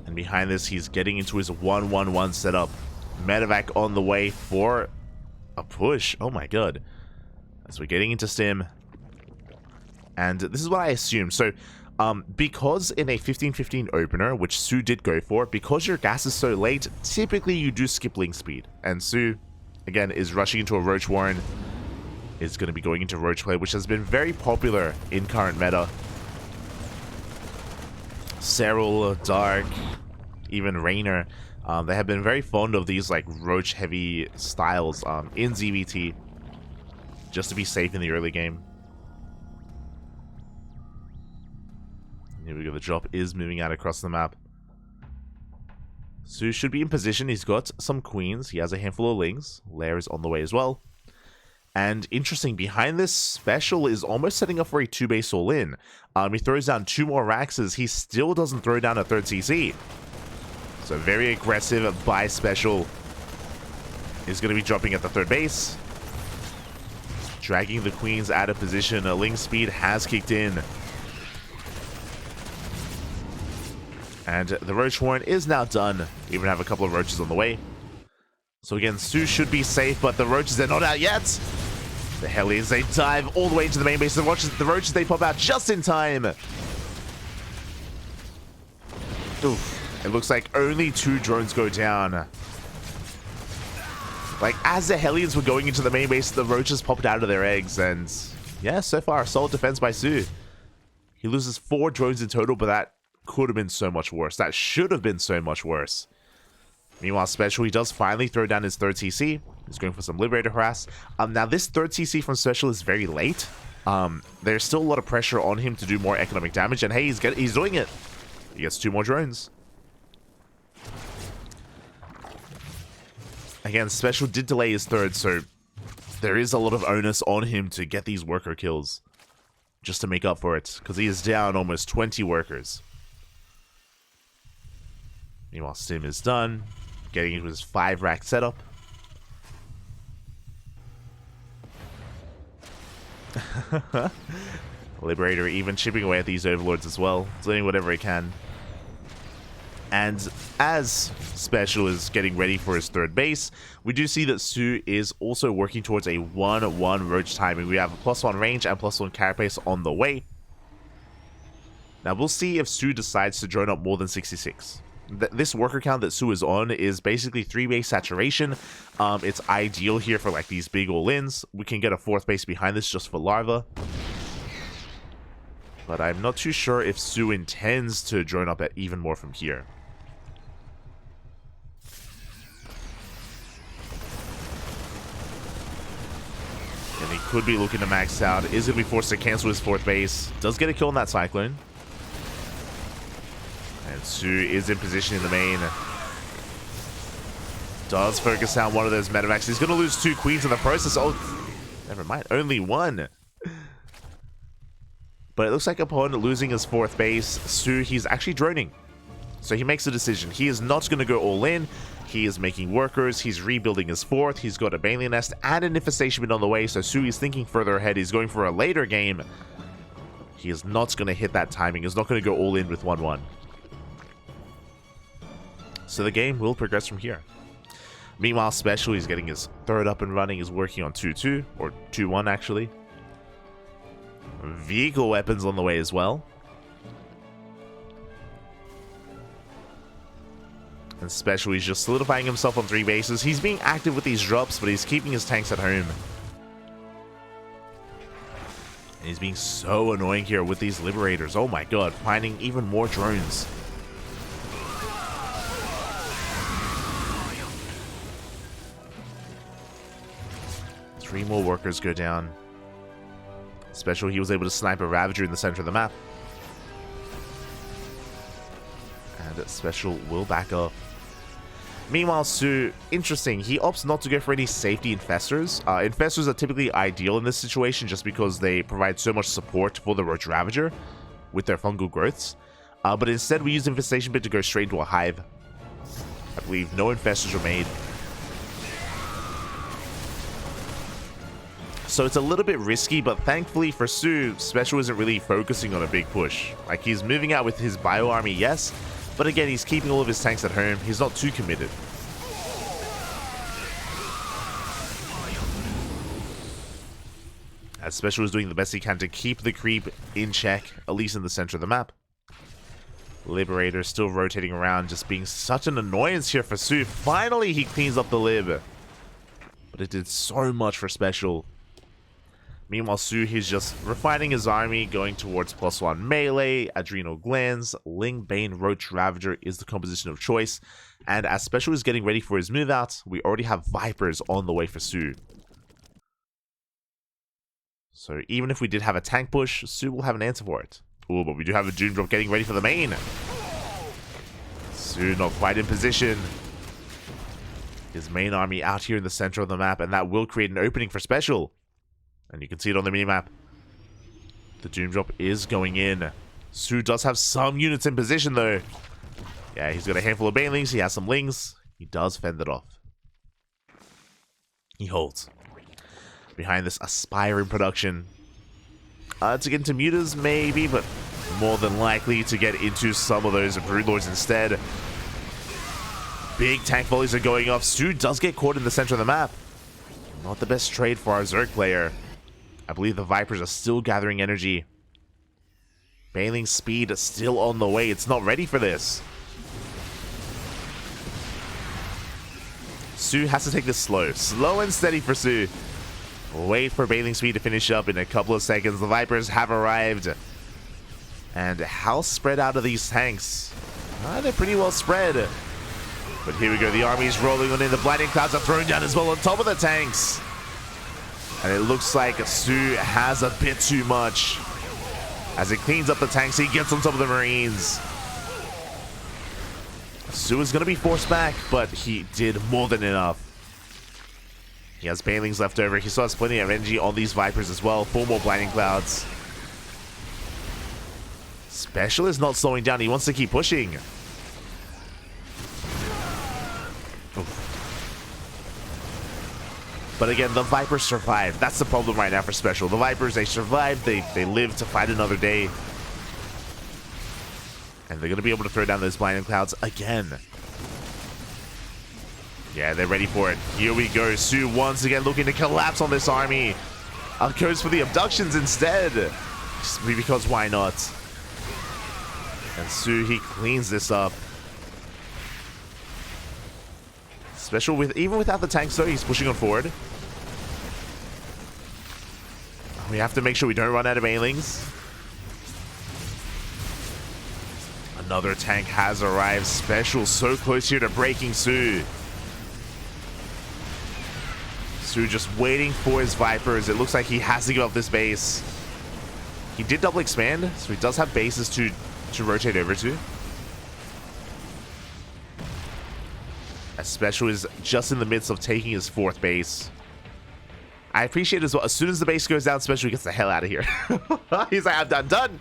And behind this, he's getting into his 1-1-1 setup. Medevac on the way for a push. Oh my god. As we're getting into Stim. And this is what I assume. So, because in a 15-15 opener, which Su did go for, because your gas is so late, typically you do skip link speed. And Su, again, is rushing into a Roach Warren. Is going to be going into Roach play, which has been very popular in current meta. Serral, Dark, even Raynor, they have been very fond of these like Roach heavy styles in ZVT, just to be safe in the early game. Here we go, the drop is moving out across the map. Su should be in position. He's got some Queens, he has a handful of Lings, Lair is on the way as well. And interesting, behind this, Special is almost setting up for a 2-base all-in. He throws down 2 more Raxes. He still doesn't throw down a 3rd CC. So very aggressive by Special. Is going to be dropping at the 3rd base. Dragging the Queens out of position. A Ling speed has kicked in. And the Roach Warren is now done. We even have a couple of Roaches on the way. So again, Su should be safe, but the Roaches, they're not out yet. The Hellions, they dive all the way into the main base. The Roaches, they pop out just in time. Oof. It looks like only 2 drones go down. Like, as the Hellions were going into the main base, the Roaches popped out of their eggs. And yeah, so far, solid defense by Su. He loses 4 drones in total, but that could have been so much worse. That should have been so much worse. Meanwhile, Special, he does finally throw down his 3rd TC. He's going for some Liberator harass. Now, this 3rd TC from Special is very late. There's still a lot of pressure on him to do more economic damage. And hey, he's doing it. He gets 2 more drones. Again, Special did delay his 3rd, so there is a lot of onus on him to get these worker kills. Just to make up for it. Because he is down almost 20 workers. Meanwhile, Stim is done. Getting into his 5-rack setup. Liberator even chipping away at these Overlords as well. Doing whatever he can. And as Special is getting ready for his 3rd base, we do see that Su is also working towards a 1-1 Roach timing. We have a +1 range and +1 carapace on the way. Now we'll see if Su decides to drone up more than 66. This worker count that Su is on is basically 3-base saturation. It's ideal here for like these big all-ins. We can get a 4th base behind this just for Larva. But I'm not too sure if Su intends to drone up at even more from here. And he could be looking to max out. Is going to be forced to cancel his 4th base. Does get a kill on that Cyclone. And Su is in position in the main. Does focus down one of those Medevacs. He's going to lose 2 Queens in the process. Oh, never mind. Only 1. But it looks like upon losing his 4th base, Su, he's actually droning. So he makes a decision. He is not going to go all in. He is making workers. He's rebuilding his 4th. He's got a Baneley Nest and an Infestation Bin on the way. So Su is thinking further ahead. He's going for a later game. He is not going to hit that timing. He's not going to go all in with 1-1. So the game will progress from here. Meanwhile, Special, he's getting his third up and running, is working on 2-2, or 2-1 actually. Vehicle weapons on the way as well. And Special, he's just solidifying himself on 3 bases. He's being active with these drops, but he's keeping his tanks at home. And he's being so annoying here with these Liberators. Oh my god, finding even more drones. Three more workers go down. Special, he was able to snipe a Ravager in the center of the map. And Special will back up. Meanwhile, Su, interesting, he opts not to go for any safety infestors. Infestors are typically ideal in this situation just because they provide so much support for the Roach Ravager with their fungal growths. But instead, we use Infestation Bit to go straight into a hive. I believe no infestors were made. So it's a little bit risky, but thankfully for Su, Special isn't really focusing on a big push. Like, he's moving out with his bio army, yes, but again, he's keeping all of his tanks at home. He's not too committed. As Special is doing the best he can to keep the creep in check, at least in the center of the map. Liberator still rotating around, just being such an annoyance here for Su. Finally, he cleans up the Lib. But it did so much for Special. Meanwhile, Su, he's just refining his army, going towards +1 melee, Adrenal Glands, Ling Bane, Roach Ravager is the composition of choice. And as Special is getting ready for his move out, we already have Vipers on the way for Su. So even if we did have a tank push, Su will have an answer for it. Oh, but we do have a Doom Drop getting ready for the main. Su not quite in position. His main army out here in the center of the map, and that will create an opening for Special. And you can see it on the minimap. The Doom Drop is going in. Su does have some units in position, though. Yeah, he's got a handful of Banelings. He has some Lings. He does fend it off. He holds. Behind this Aspiring production. To get into Mutas, maybe, but more than likely to get into some of those Broodlords instead. Big tank volleys are going off. Su does get caught in the center of the map. Not the best trade for our Zerg player. I believe the Vipers are still gathering energy. Bailing speed is still on the way. It's not ready for this. Su has to take this slow. Slow and steady for Su. Wait for Bailing speed to finish up in a couple of seconds. The Vipers have arrived. And how spread out are these tanks? They're pretty well spread. But here we go. The army is rolling on in. The Blinding Clouds are thrown down as well on top of the tanks. And it looks like Su has a bit too much. As it cleans up the tanks, he gets on top of the Marines. Su is going to be forced back, but he did more than enough. He has Banelings left over. He still has plenty of energy on these Vipers as well. 4 more Blinding Clouds. Special is not slowing down. He wants to keep pushing. But again, the Vipers survive. That's the problem right now for Special. The Vipers, they survive. They live to fight another day. And they're going to be able to throw down those Blinding Clouds again. Yeah, they're ready for it. Here we go. Su once again looking to collapse on this army. Goes for the abductions instead. Just because why not? And Su, he cleans this up. Special, even without the tanks though, he's pushing on forward. We have to make sure we don't run out of Banelings. Another tank has arrived. Special so close here to breaking Su. Su just waiting for his Vipers. It looks like he has to give up this base. He did double expand, so he does have bases to rotate over to. As Special is just in the midst of taking his 4th base. I appreciate as well. As soon as the base goes down, Special gets the hell out of here. He's like, I'm done.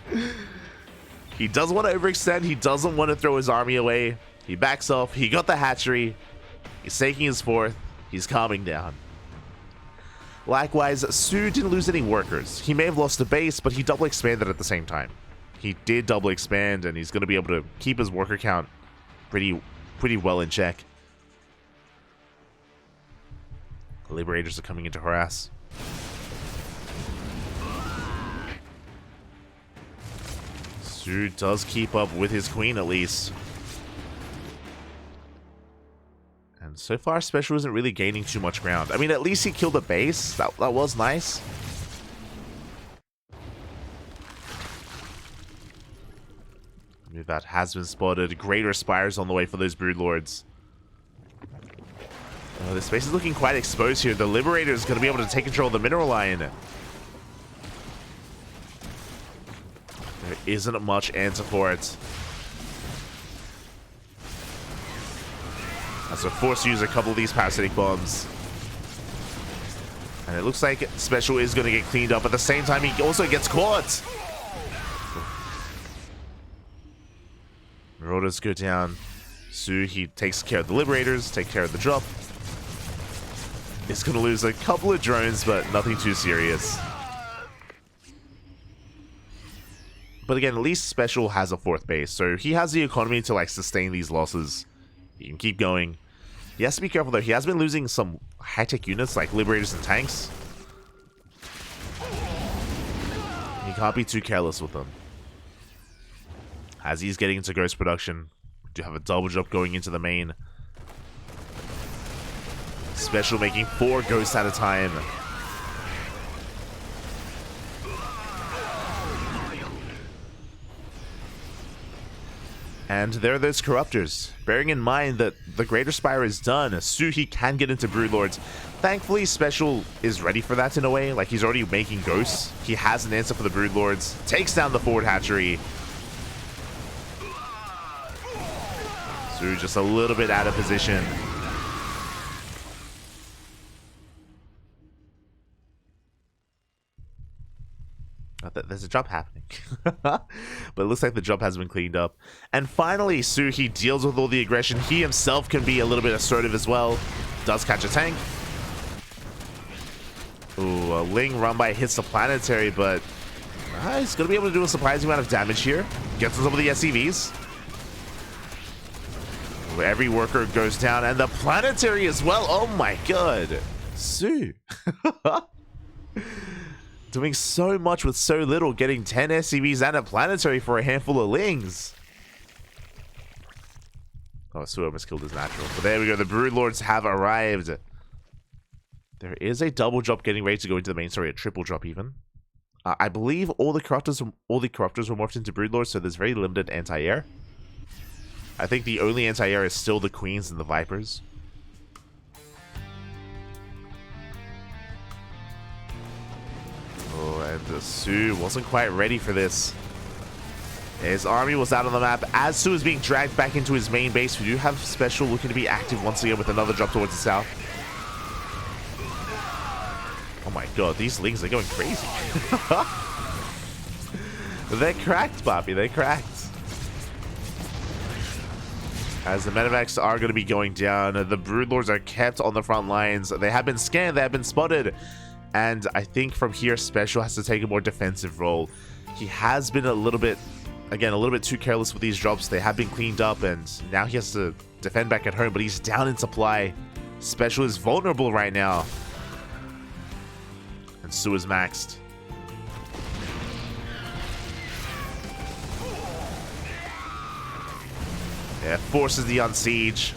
He doesn't want to overextend. He doesn't want to throw his army away. He backs off. He got the hatchery. He's taking his 4th. He's calming down. Likewise, Su didn't lose any workers. He may have lost a base, but he double expanded at the same time. He did double expand, and he's going to be able to keep his worker count pretty well in check. Liberators are coming in to harass. Su does keep up with his queen at least. And so far, Special isn't really gaining too much ground. I mean, at least he killed a base. That was nice. That has been spotted. Greater Spires on the way for those Broodlords. Oh, the space is looking quite exposed here. The Liberator is going to be able to take control of the mineral line. There isn't much answer for it. As we're forced to use a couple of these parasitic bombs. And it looks like Special is going to get cleaned up. At the same time, he also gets caught. Marauders go down. Su, he takes care of the Liberators, takes care of the drop. It's going to lose a couple of drones, but nothing too serious. But again, at least Special has a 4th base, so he has the economy to like sustain these losses. He can keep going. He has to be careful though. He has been losing some high-tech units like Liberators and tanks. He can't be too careless with them. As he's getting into ghost production, we do have a double jump going into the main. Special making 4 ghosts at a time. And there are those Corruptors. Bearing in mind that the Greater Spire is done, Su, he can get into Broodlords. Thankfully, Special is ready for that in a way. Like, he's already making ghosts. He has an answer for the Broodlords. Takes down the forward hatchery. Su just a little bit out of position. There's a jump happening. But it looks like the jump has been cleaned up. And finally, Su, he deals with all the aggression. He himself can be a little bit assertive as well. Does catch a tank. Ooh, a Ling run by hits the planetary, but he's going to be able to do a surprising amount of damage here. Gets on some of the SCVs. Ooh, every worker goes down, and the planetary as well. Oh my god. Su. Doing so much with so little, getting 10 SCVs and a planetary for a handful of Lings. Oh, Su almost killed his natural. But there we go, the Broodlords have arrived. There is a double drop getting ready to go into the main, sorry, a triple drop even. I believe all the Corruptors were morphed into Broodlords, so there's very limited anti-air. I think the only anti-air is still the Queens and the Vipers. Oh, and Su wasn't quite ready for this. His army was out on the map. As Su is being dragged back into his main base, we do have Special looking to be active once again with another drop towards the south. Oh my god, these Lings are going crazy. They're cracked, Bobby. They're cracked. As the medevacs are going to be going down, the Broodlords are kept on the front lines. They have been scanned. They have been spotted. And I think from here, Special has to take a more defensive role. He has been a little bit too careless with these drops. They have been cleaned up, and now he has to defend back at home, but he's down in supply. Special is vulnerable right now. And Su is maxed. Yeah, forces the unsiege.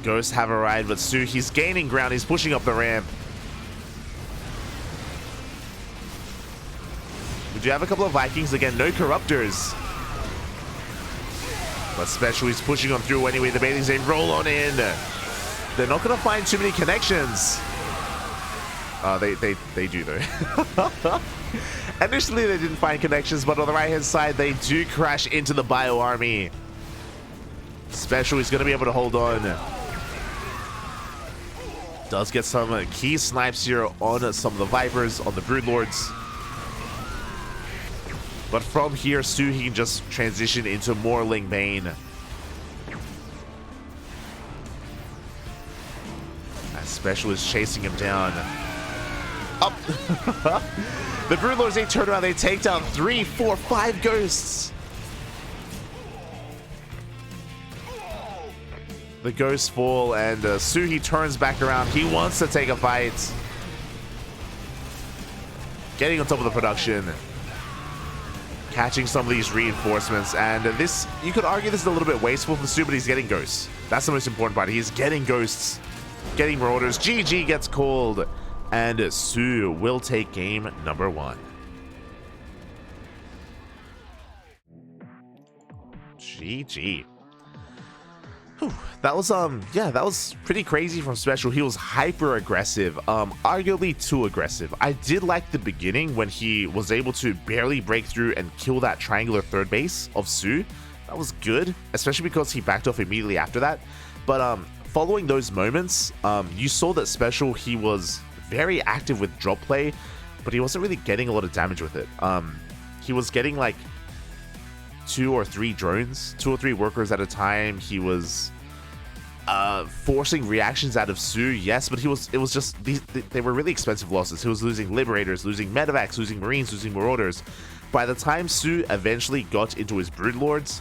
Ghosts have arrived, but Su, he's gaining ground. He's pushing up the ramp. We do have a couple of Vikings. Again, no Corruptors. But Special, he's pushing on through anyway. The bathing zone roll on in. They're not going to find too many connections. They do though. Initially, they didn't find connections, but on the right-hand side, they do crash into the Bio Army. Special is going to be able to hold on. Does get some key snipes here on some of the Vipers, on the Broodlords. But from here, Su, he can just transition into more Ling Bane. As Special is chasing him down. Up! The Broodlords, they turn around, they take down 3, 4, 5 ghosts. the ghost fall, and Suhi turns back around. He wants to take a fight. Getting on top of the production. Catching some of these reinforcements, and this, you could argue this is a little bit wasteful for Su, but he's getting ghosts. That's the most important part. He's getting ghosts, getting marauders. GG gets called, and Su will take game number 1. GG. Whew. That was yeah, that was pretty crazy from Special. He was hyper aggressive, arguably too aggressive. I did like the beginning when he was able to barely break through and kill that triangular third base of Su. That was good, especially because he backed off immediately after that. But following those moments, you saw that Special, he was very active with drop play, but he wasn't really getting a lot of damage with it. He was getting like 2 or 3 drones, 2 or 3 workers at a time. He was forcing reactions out of Su, yes, but it was just they were really expensive losses. He was losing Liberators, losing Medevacs, losing Marines, losing Marauders. By the time Su eventually got into his Broodlords,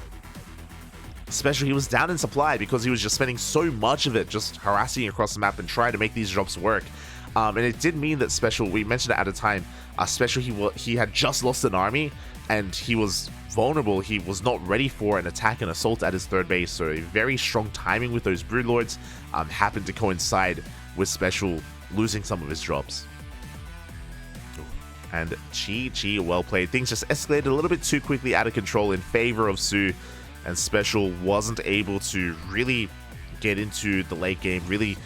especially, he was down in supply because he was just spending so much of it just harassing across the map and trying to make these drops work. And it did mean that Special, we mentioned it at a time, Special, he had just lost an army and he was vulnerable. He was not ready for an attack and assault at his third base, so a very strong timing with those Broodlords happened to coincide with Special losing some of his drops. And GG, well played. Things just escalated a little bit too quickly out of control in favor of Su, and Special wasn't able to really get into the late game, really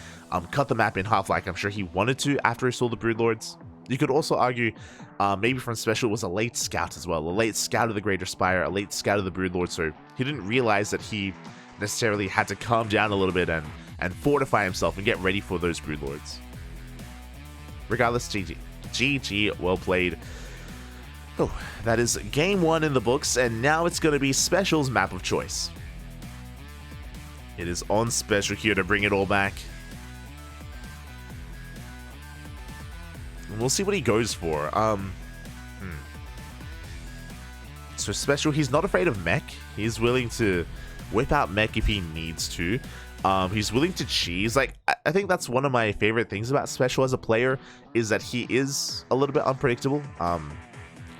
cut the map in half like I'm sure he wanted to after he saw the Broodlords. You could also argue maybe from Special was a late scout as well, a late scout of the Greater Spire, a late scout of the Broodlord, so he didn't realize that he necessarily had to calm down a little bit and fortify himself and get ready for those Broodlords. Regardless, GG. GG, well played. Oh, that is game 1 in the books, and now it's going to be Special's map of choice. It is on Special here to bring it all back. And we'll see what he goes for. So Special, he's not afraid of mech. He's willing to whip out mech if he needs to. He's willing to cheese. Like, I think that's one of my favorite things about Special as a player, is that he is a little bit unpredictable.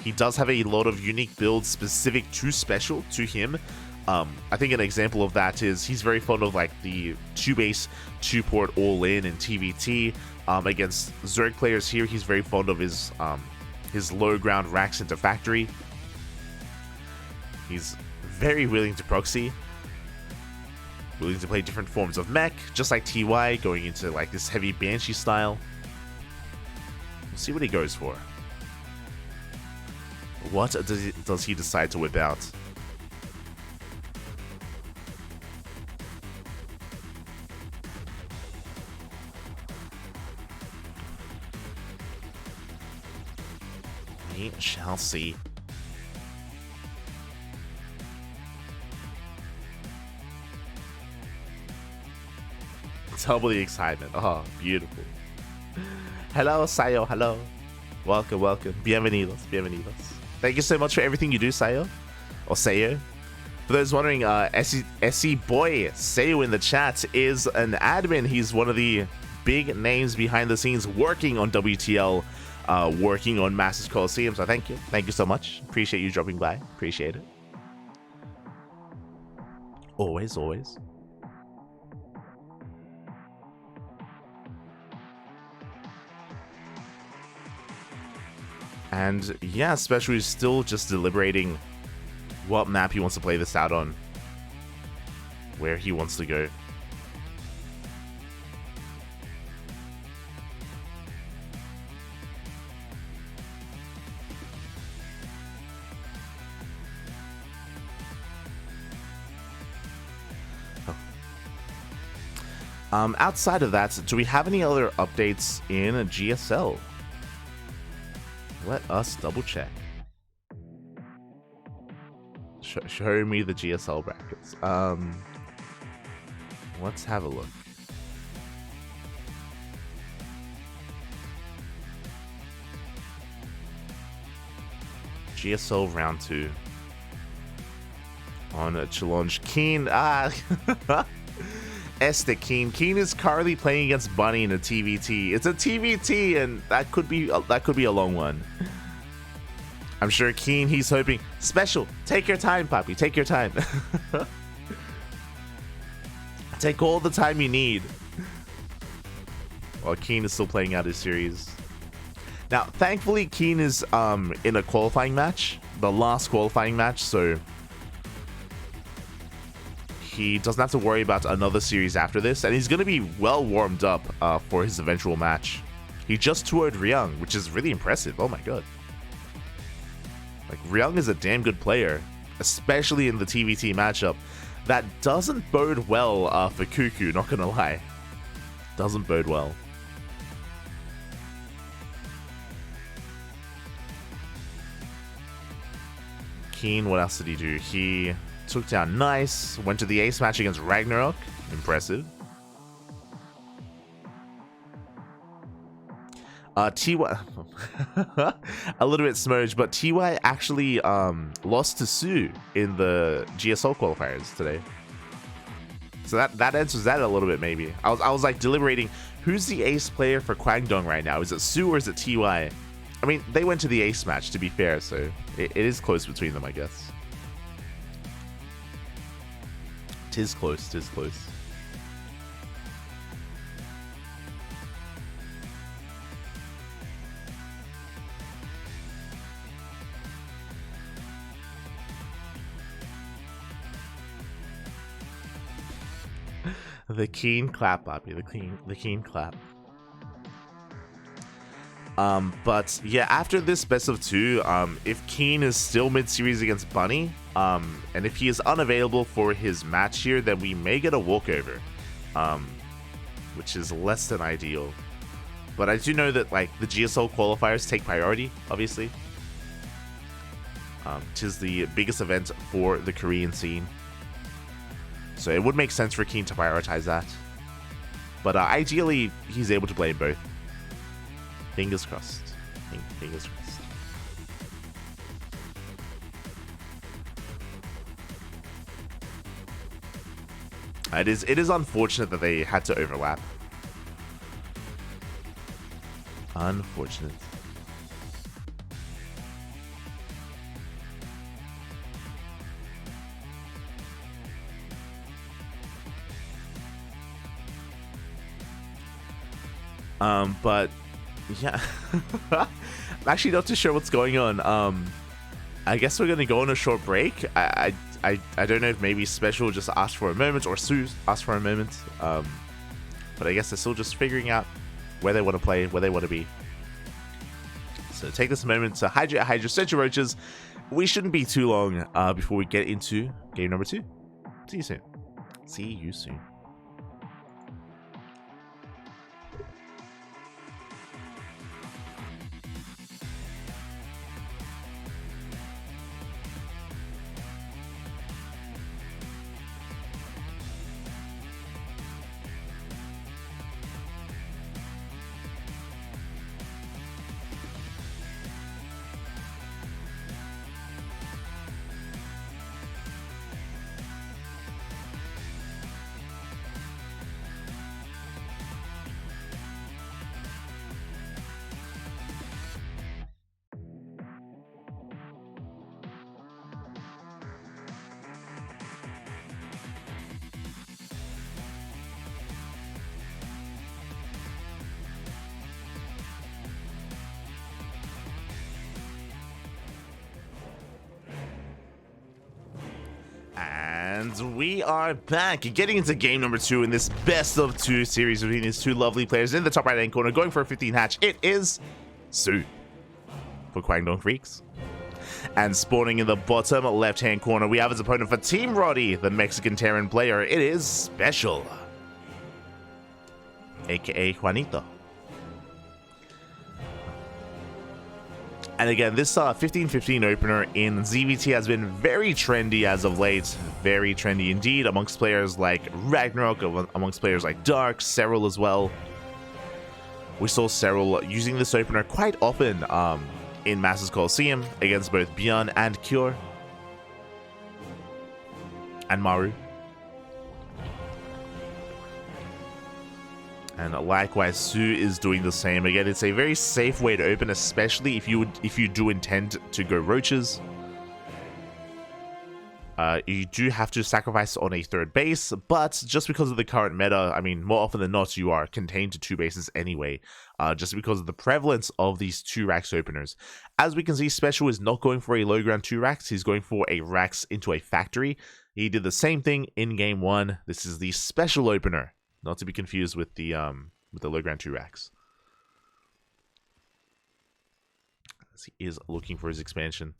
He does have a lot of unique builds specific to Special, to him. I think an example of that is he's very fond of like the 2-base, 2-port all-in and TVT. Against Zerg players here, he's very fond of his low ground racks into factory. He's very willing to proxy, willing to play different forms of mech, just like TY, going into like this heavy Banshee style. We'll see what he goes for. What does he decide to whip out? We shall see. Double the excitement. Oh, beautiful. Hello, Sayo. Hello. Welcome, welcome. Bienvenidos, bienvenidos. Thank you so much for everything you do, Sayo. Or Sayo. For those wondering, SE Boy Sayo in the chat is an admin. He's one of the big names behind the scenes working on WTL, working on Masters Coliseum. So thank you. Thank you so much. Appreciate you dropping by. Appreciate it. Always, always. And yeah, Special is still just deliberating what map he wants to play this out on, where he wants to go. Outside of that, do we have any other updates in GSL? Let us double check. Show me the GSL brackets. Let's have a look. GSL round 2 on a challenge. Keen. Esther Keen. Keen is currently playing against Bunny in a TVT. It's a TVT, and that could be a long one. I'm sure Keen, he's hoping. Special, take your time, Poppy. Take your time. Take all the time you need. While Keen is still playing out his series. Now, thankfully, Keen is in a qualifying match, the last qualifying match, so he doesn't have to worry about another series after this, and he's going to be well warmed up for his eventual match. He just 2-0'd Ryung, which is really impressive. Oh my god. Like, Ryung is a damn good player, especially in the TVT matchup. That doesn't bode well for CuKu, not gonna lie. Doesn't bode well. Keen, what else did he do? He took down Nice, went to the ace match against Ragnarok. Impressive. TY a little bit smudged, but TY actually lost to Su in the GSL qualifiers today. So that answers that a little bit, maybe. I was like deliberating, who's the ace player for Kwangdong right now? Is it Su or is it TY? I mean, they went to the ace match, to be fair, so it is close between them, I guess. Tis close, tis close. The keen clap, Bobby. The keen clap. But yeah, after this best of 2, if Keen is still mid-series against Bunny, and if he is unavailable for his match here, then we may get a walkover, which is less than ideal. But I do know that like the GSL qualifiers take priority, obviously. Tis the biggest event for the Korean scene, so it would make sense for Keen to prioritize that. But ideally, he's able to play both. Fingers crossed. Fingers crossed. It is unfortunate that they had to overlap. Unfortunate. But yeah, I'm actually not too sure what's going on. I guess we're gonna go on a short break. I don't know if maybe Special just asked for a moment or Sue asked for a moment. But I guess they're still just figuring out where they want to play, where they want to be. So take this moment to hydrate, set your roaches. We shouldn't be too long before we get into game number 2. See you soon. See you soon. And we are back, getting into game number 2 in this best of 2 series between these two lovely players. In the top right hand corner, going for a 15 hatch, it is Su for KWANGDONG Freecs. And spawning in the bottom left hand corner, we have his opponent for Team Rotti, the Mexican Terran player. It is Special, aka Juanito. And again, this 15-15 opener in ZVT has been very trendy as of late. Very trendy indeed amongst players like Ragnarok, amongst players like Dark, Serral as well. We saw Serral using this opener quite often in Masters Coliseum against both Bjorn and Cure. And Maru. And likewise, Su is doing the same. Again, it's a very safe way to open, especially if you do intend to go roaches. You do have to sacrifice on a third base, but just because of the current meta, I mean, more often than not, you are contained to 2 bases anyway, just because of the prevalence of these 2 racks openers. As we can see, Special is not going for a low ground 2 racks, he's going for a racks into a factory. He did the same thing in game 1. This is the Special opener, not to be confused with the low ground 2 racks. As he is looking for his expansion.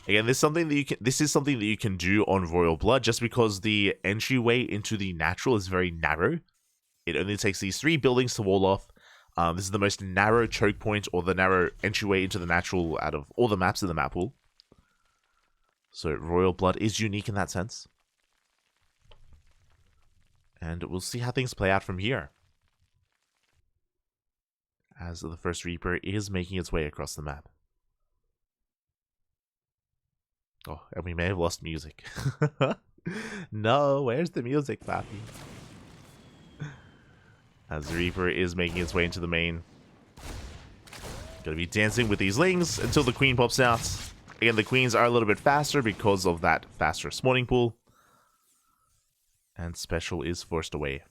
Again, this is something that you can do on Royal Blood, just because the entryway into the natural is very narrow. It only takes these 3 buildings to wall off. This is the most narrow choke point, or the narrow entryway into the natural out of all the maps in the map pool. So Royal Blood is unique in that sense. And we'll see how things play out from here, as the first Reaper is making its way across the map. Oh, and we may have lost music. No, where's the music, Papi? As the Reaper is making its way into the main. Gonna be dancing with these Lings until the Queen pops out. Again, the Queens are a little bit faster because of that faster spawning pool. And Special is forced away.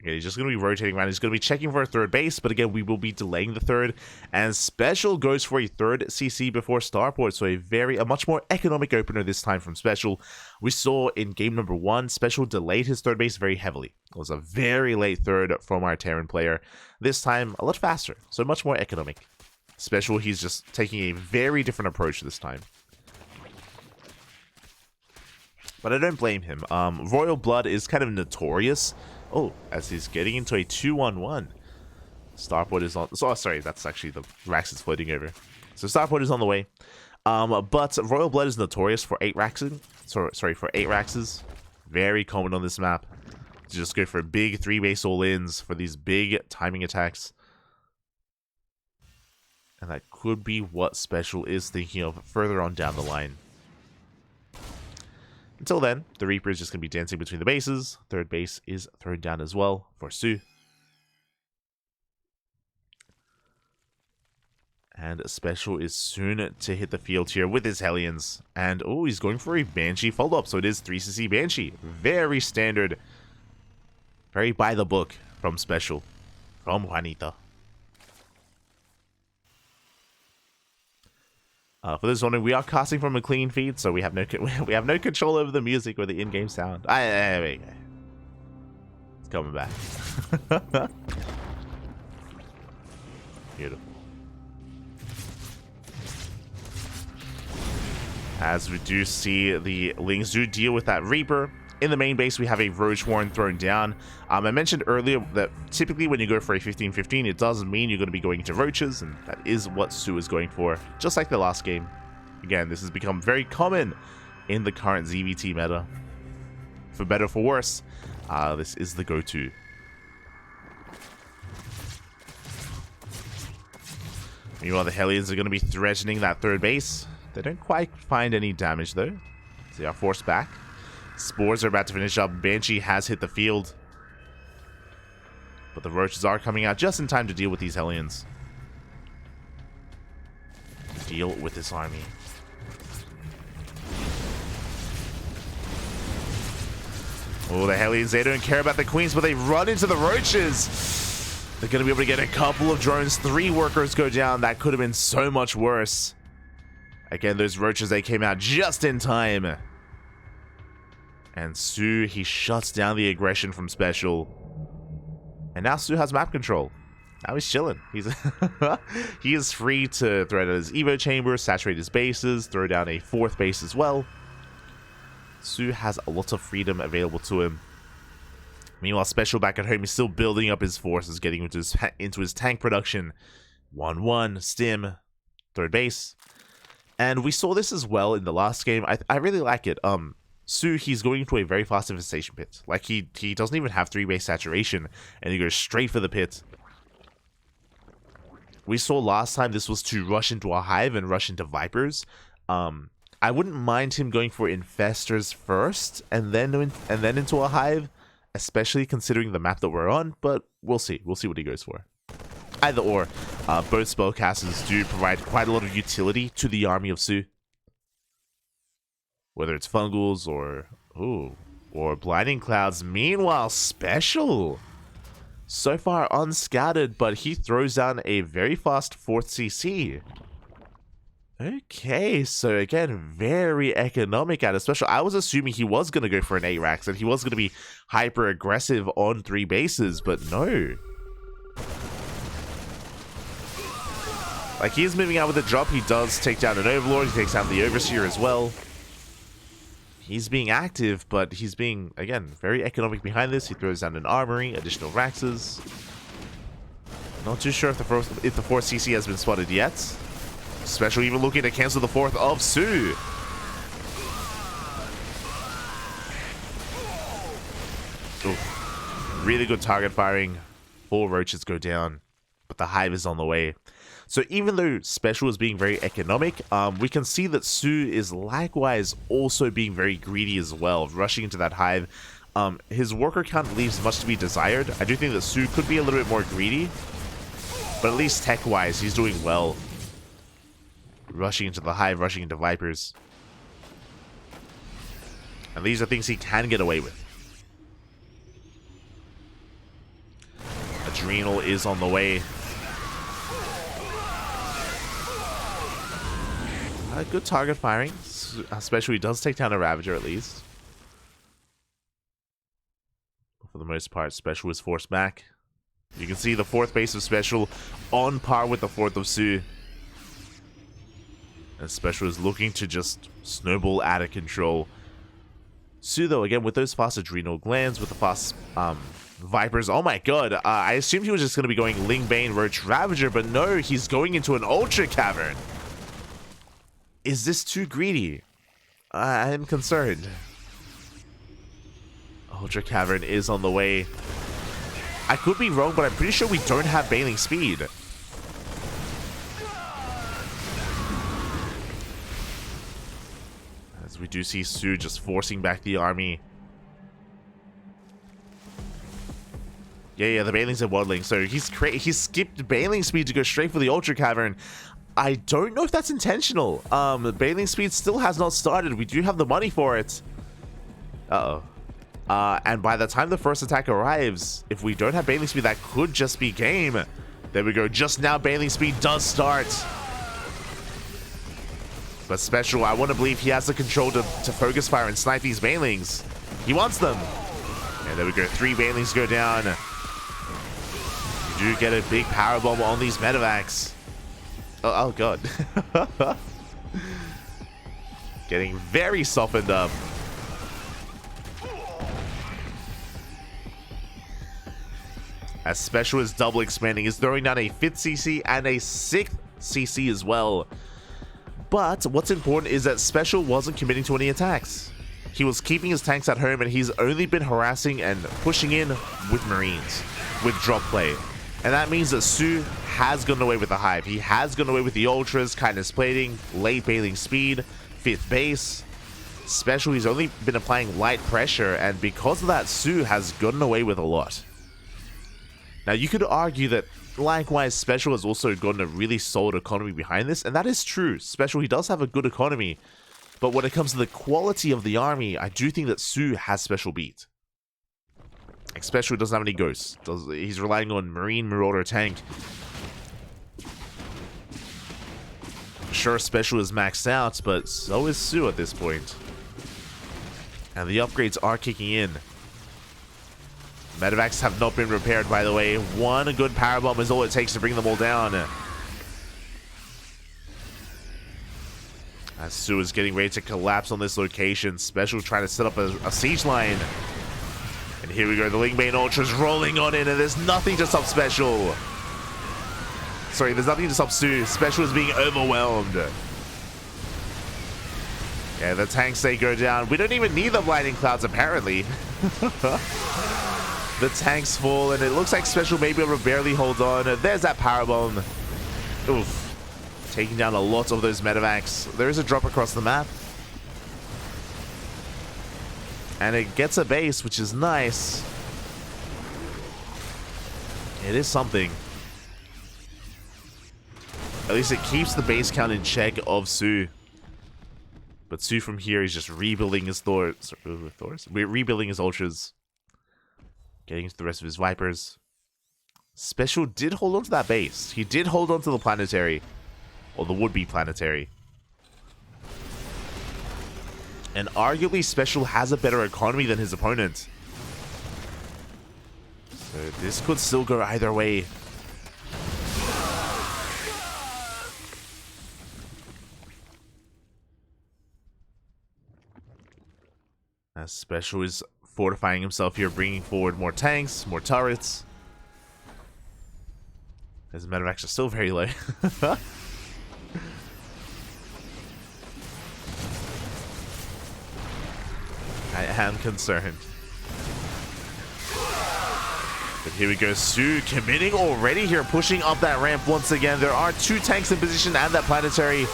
Okay, he's just going to be rotating around. He's going to be checking for a third base, but again, we will be delaying the third. And Special goes for a third CC before Starport, so a much more economic opener this time from Special. We saw in game number 1, Special delayed his third base very heavily. It was a very late third from our Terran player. This time, a lot faster, so much more economic. Special, he's just taking a very different approach this time. But I don't blame him. Royal Blood is kind of notorious. Oh, as he's getting into a 2-1-1. Starport is on... Oh, sorry, that's actually the Rax is floating over. So Starport is on the way. But Royal Blood is notorious for 8 Raxing. Sorry, for 8 Raxes. Very common on this map. To just go for big 3-base all-ins for these big timing attacks. And that could be what Special is thinking of further on down the line. Until then, the Reaper is just going to be dancing between the bases. Third base is thrown down as well for Su. And Special is soon to hit the field here with his Hellions. And, oh, he's going for a Banshee follow-up. So it is 3cc Banshee. Very standard. Very by the book from Special. From Juanita. For those wondering, we are casting from a clean feed, so we have no control over the music or the in-game sound. There we go. It's coming back. Beautiful. As we do see the Lings do deal with that Reaper. In the main base, we have a Roach Warren thrown down. I mentioned earlier that typically when you go for a 15-15, it doesn't mean you're going to be going into Roaches, and that is what Su is going for, just like the last game. Again, this has become very common in the current ZVT meta. For better or for worse, this is the go-to. Meanwhile, the Hellions are going to be threatening that third base. They don't quite find any damage, though. They are forced back. Spores are about to finish up. Banshee has hit the field. But the Roaches are coming out just in time to deal with these Hellions. Deal with this army. Oh, the Hellions, they don't care about the Queens, but they run into the Roaches. They're going to be able to get a couple of drones. 3 workers go down. That could have been so much worse. Again, those Roaches, they came out just in time. And Su, he shuts down the aggression from Special. And now Su has map control. Now he's chilling. He is free to throw down his Evo chamber, saturate his bases, throw down a 4th base as well. Su has a lot of freedom available to him. Meanwhile, Special back at home is still building up his forces, getting into his tank production. 1-1, Stim, 3rd base. And we saw this as well in the last game. I really like it. Su, he's going into a very fast infestation pit. Like, he doesn't even have 3-base saturation, and he goes straight for the pit. We saw last time this was to rush into a hive and rush into Vipers. I wouldn't mind him going for infestors first, and then into a hive. especially considering the map that we're on, but we'll see. We'll see what he goes for. Either or, both spellcasters do provide quite a lot of utility to the army of Su. Whether it's Fungals or Blinding Clouds. Meanwhile, Special, so far unscattered, but he throws down a very fast 4th CC. Okay, so again, very economic at a Special. I was assuming he was going to go for an 8 racks and he was going to be hyper aggressive on 3 bases, but no. Like, he's moving out with a drop. He does take down an Overlord. He takes down the Overseer as well. He's being active, but he's being, again, very economic behind this. He throws down an Armory, additional Raxes. Not too sure if the 4th CC has been spotted yet. Special even looking to cancel the 4th of Su. Oof. Really good target firing. 4 roaches go down, but the Hive is on the way. So even though Special is being very economic, we can see that Su is likewise also being very greedy as well, rushing into that Hive. His worker count leaves much to be desired. I do think that Su could be a little bit more greedy, but at least tech-wise, he's doing well. Rushing into the Hive, rushing into Vipers. And these are things he can get away with. Adrenal is on the way. Good target firing, especially he does take down a Ravager at least. For the most part, Special is forced back. You can see the 4th base of Special on par with the 4th of Su. And Special is looking to just snowball out of control. Su, though, again, with those fast Adrenal Glands, with the fast Vipers, oh my god, I assumed he was just going to be going Ling Bane, Roach, Ravager, but no, he's going into an Ultra Cavern. Is this too greedy? I am concerned. Ultra Cavern is on the way. I could be wrong, but I'm pretty sure we don't have Bailing Speed. As we do see Su just forcing back the army. Yeah, the Bailings and Wildling. So he skipped Bailing Speed to go straight for the Ultra Cavern. I don't know if that's intentional. Bailing Speed still has not started. We do have the money for it. Uh-oh. And by the time the first attack arrives, if we don't have Bailing Speed, that could just be game. There we go. Just now, Bailing Speed does start. But Special, I want to believe he has the control to focus fire and snipe these Bailings. He wants them. And there we go. 3 Bailings go down. You do get a big power bomb on these medevacs. Oh god. Getting very softened up. As Special is double expanding, is throwing down a 5th CC and a 6th CC as well. But what's important is that Special wasn't committing to any attacks. He was keeping his tanks at home, and he's only been harassing and pushing in with Marines, with drop play. And that means that Su has gone away with the Hive. He has gone away with the Ultras, Kindness Plating, late Bailing Speed, 5th base. Special, he's only been applying light pressure, and because of that, Su has gotten away with a lot. Now, you could argue that, likewise, Special has also gotten a really solid economy behind this, and that is true. Special, he does have a good economy, but when it comes to the quality of the army, I do think that Su has Special beat. Special doesn't have any ghosts. He's relying on Marine, Marauder, Tank. Sure, Special is maxed out, but so is Su at this point. And the upgrades are kicking in. Medevacs have not been repaired, by the way. One good power bomb is all it takes to bring them all down. As Su is getting ready to collapse on this location, Special trying to set up a siege line. And here we go, the Lingbane Ultra's rolling on in, and there's nothing to stop Special. Sorry, there's nothing to stop Su. Special is being overwhelmed. Yeah, the tanks, they go down. We don't even need the Blinding Clouds, apparently. The tanks fall, and it looks like Special may be able to barely hold on. There's that powerbomb. Oof. Taking down a lot of those medevacs. There is a drop across the map. And it gets a base, which is nice. It is something. At least it keeps the base count in check of Su. But Su from here is just rebuilding his Thors. We're rebuilding his Ultras. Getting into the rest of his Vipers. Special did hold on to that base. He did hold on to the planetary. Or the would-be planetary. And arguably Special has a better economy than his opponent. So this could still go either way. As Special is fortifying himself here, bringing forward more tanks, more turrets. His medevacs are still very low. I am concerned. But here we go, Su committing already here, pushing up that ramp once again. There are 2 tanks in position and that planetary,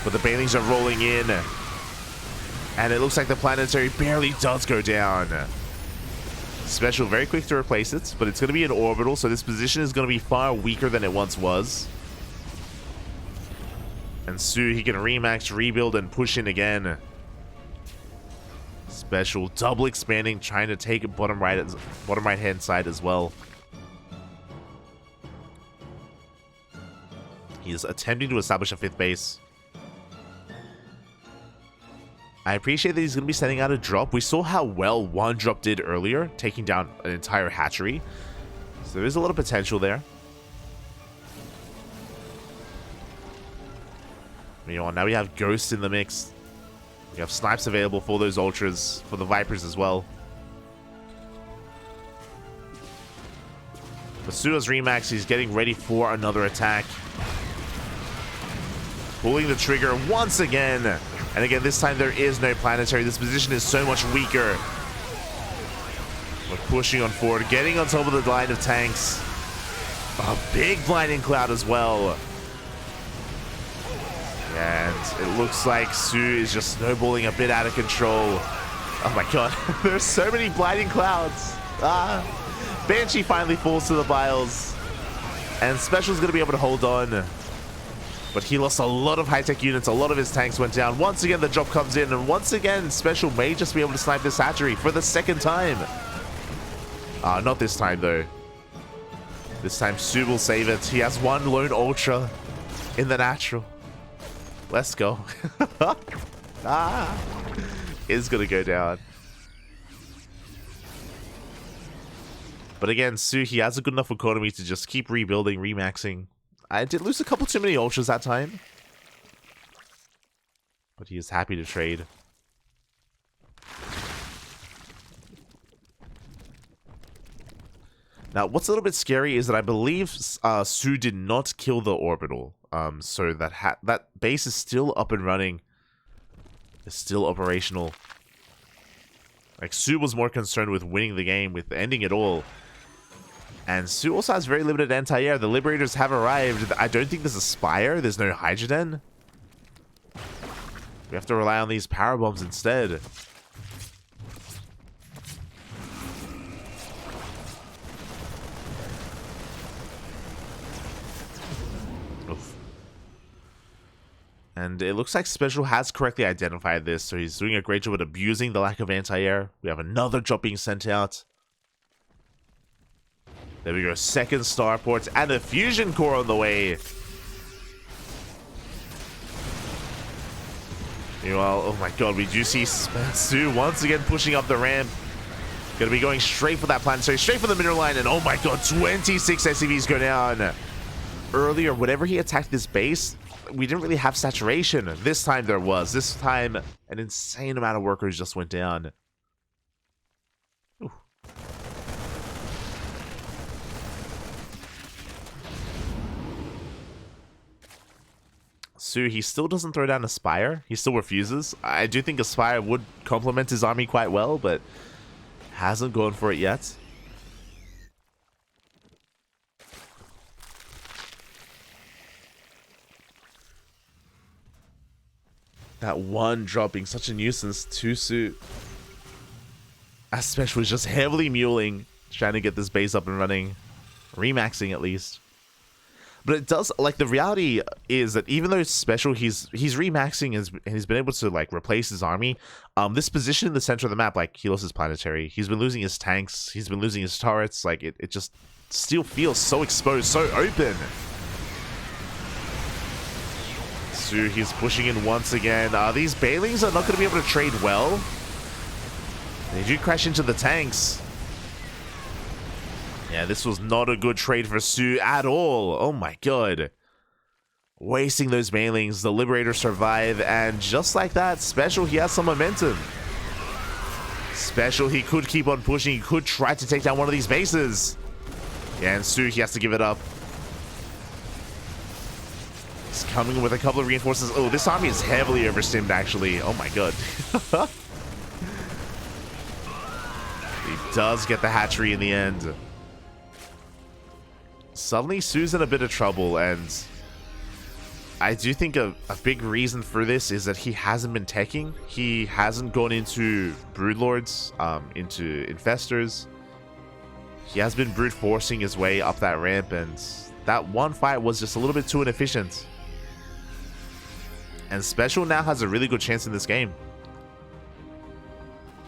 but the Banelings are rolling in. And it looks like the planetary barely does go down. Special very quick to replace it, but it's going to be an orbital, so this position is going to be far weaker than it once was. And Su, he can remax, rebuild, and push in again. Special double expanding, trying to take bottom right hand side as well. He is attempting to establish a 5th base. I appreciate that he's going to be sending out a drop. We saw how well one drop did earlier, taking down an entire hatchery. So there is a lot of potential there. Now we have Ghost in the mix. We have snipes available for those Ultras, for the Vipers as well. Masua's remax, he's getting ready for another attack. Pulling the trigger once again. And again, this time there is no planetary. This position is so much weaker. We're pushing on forward, getting on top of the line of tanks. A big blinding cloud as well. And it looks like Su is just snowballing a bit out of control. Oh my god, there's so many blinding clouds. Banshee finally falls to the biles. And Special's going to be able to hold on. But he lost a lot of high-tech units. A lot of his tanks went down. Once again, the drop comes in. And once again, Special may just be able to snipe this hatchery for the 2nd time. Not this time, though. This time, Su will save it. He has 1 lone Ultra in the natural. Let's go. Is going to go down. But again, Su, he has a good enough economy to just keep rebuilding, remaxing. I did lose a couple too many Ultras that time. But he is happy to trade. Now, what's a little bit scary is that I believe Su did not kill the orbital. So that base is still up and running. It's still operational. Like, Su was more concerned with winning the game, with ending it all. And Su also has very limited anti-air. The Liberators have arrived. I don't think there's a Spire. There's no Hydrogen. We have to rely on these power bombs instead. Oof. And it looks like Special has correctly identified this, so he's doing a great job at abusing the lack of anti-air. We have another drop being sent out. There we go, 2nd starport and a fusion core on the way. Meanwhile, oh my god, we do see Su once again pushing up the ramp. Gonna be going straight for that planetary, straight for the mineral line, and oh my god, 26 SCVs go down. Earlier, whenever he attacked this base, we didn't really have saturation. This time there was. This time, an insane amount of workers just went down. Ooh. Su, he still doesn't throw down a Spire. He still refuses. I do think a Spire would complement his army quite well, but hasn't gone for it yet. That one drop being such a nuisance to Su. Especially just heavily muling, trying to get this base up and running. Remaxing at least. But it does, like, the reality is that even though it's special, he's remaxing and he's been able to, like, replace his army. This position in the center of the map, like, he lost his planetary. He's been losing his tanks. He's been losing his turrets. Like, it just still feels so exposed, so open. So he's pushing in once again. These Bailings are not going to be able to trade well. They do crash into the tanks. Yeah, this was not a good trade for Su at all. Oh my god. Wasting those Bailings. The Liberators survive. And just like that, Special, he has some momentum. Special, he could keep on pushing. He could try to take down one of these bases. Yeah, and Su, he has to give it up. He's coming with a couple of reinforcements. Oh, this army is heavily overstimmed, actually. Oh my god. He does get the hatchery in the end. Suddenly, Su's in a bit of trouble, and I do think a big reason for this is that he hasn't been teching. He hasn't gone into Broodlords, into Infestors. He has been brute forcing his way up that ramp, and that one fight was just a little bit too inefficient. And Special now has a really good chance in this game.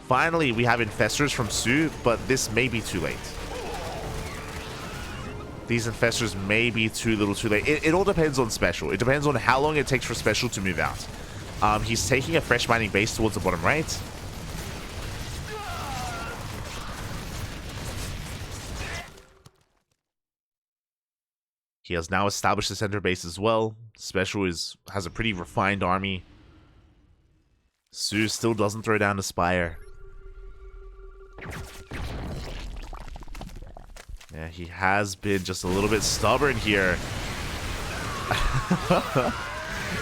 Finally, we have Infestors from Su, but this may be too late. These Infestors may be too little too late. It all depends on Special. It depends on how long it takes for Special to move out. He's taking a fresh mining base towards the bottom right. He has now established the center base as well. Special has a pretty refined army. Su still doesn't throw down the Spire. Yeah, he has been just a little bit stubborn here.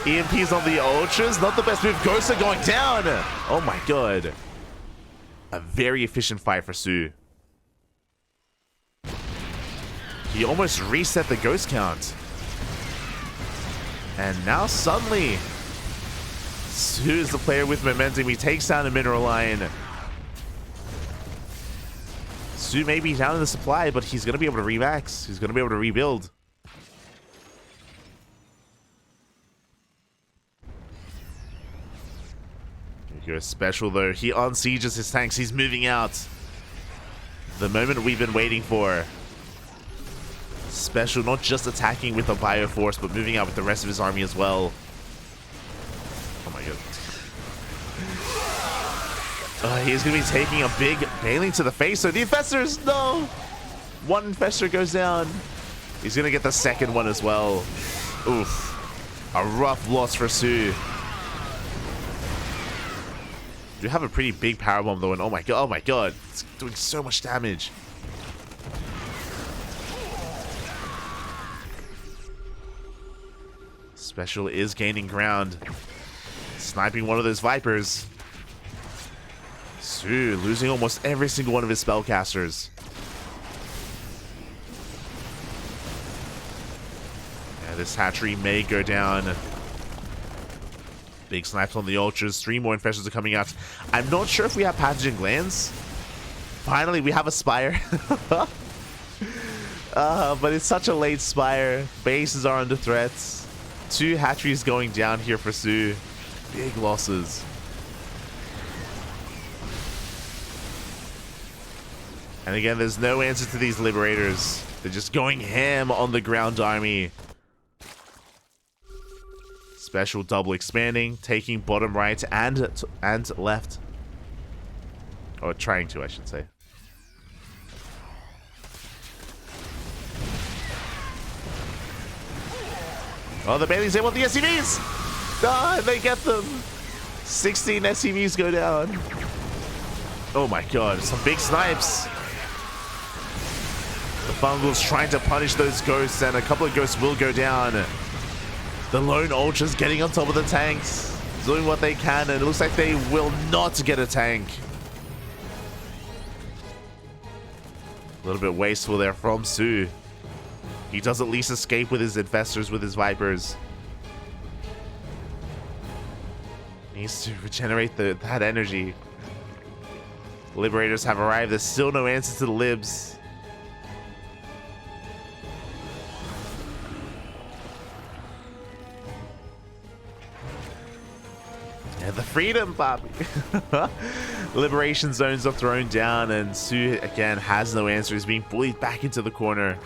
EMPs on the Ultras, not the best move. Ghosts are going down. Oh my god. A very efficient fight for Su. He almost reset the ghost count. And now suddenly, Su is the player with momentum. He takes down the Mineral Lion. Su may be down in the supply, but he's going to be able to remax. He's going to be able to rebuild. Here's Special, though. He unsieges his tanks. He's moving out. The moment we've been waiting for. Special not just attacking with a Bioforce, but moving out with the rest of his army as well. Oh my god. He's going to be taking a big Bailing to the face. So the Infestors, no! One Infestor goes down. He's going to get the second one as well. Oof. A rough loss for Su. You have a pretty big power bomb though, and oh my god, it's doing so much damage. Special is gaining ground, sniping one of those Vipers. Su losing almost every single one of his spellcasters. Yeah, this hatchery may go down. Big snipes on the Ultras. 3 more Infestors are coming out. I'm not sure if we have Pathogen Glands. Finally, we have a Spire. But it's such a late Spire. Bases are under threat. 2 hatcheries going down here for Su. Big losses. And again, there's no answer to these Liberators. They're just going ham on the ground army. Special double expanding, taking bottom right and left. Or trying to, I should say. Oh, the Baileys, they want the SCVs! Ah, they get them! 16 SCVs go down. Oh my god, some big snipes. The Bungles trying to punish those ghosts, and a couple of ghosts will go down. The lone Ultras getting on top of the tanks, doing what they can, and it looks like they will not get a tank. A little bit wasteful there from Su. He does at least escape with his Infestors, with his Vipers. Needs to regenerate that energy. Liberators have arrived. There's still no answer to the Libs. Yeah, the freedom, Bobby. Liberation zones are thrown down, and Su again has no answer. He's being bullied back into the corner.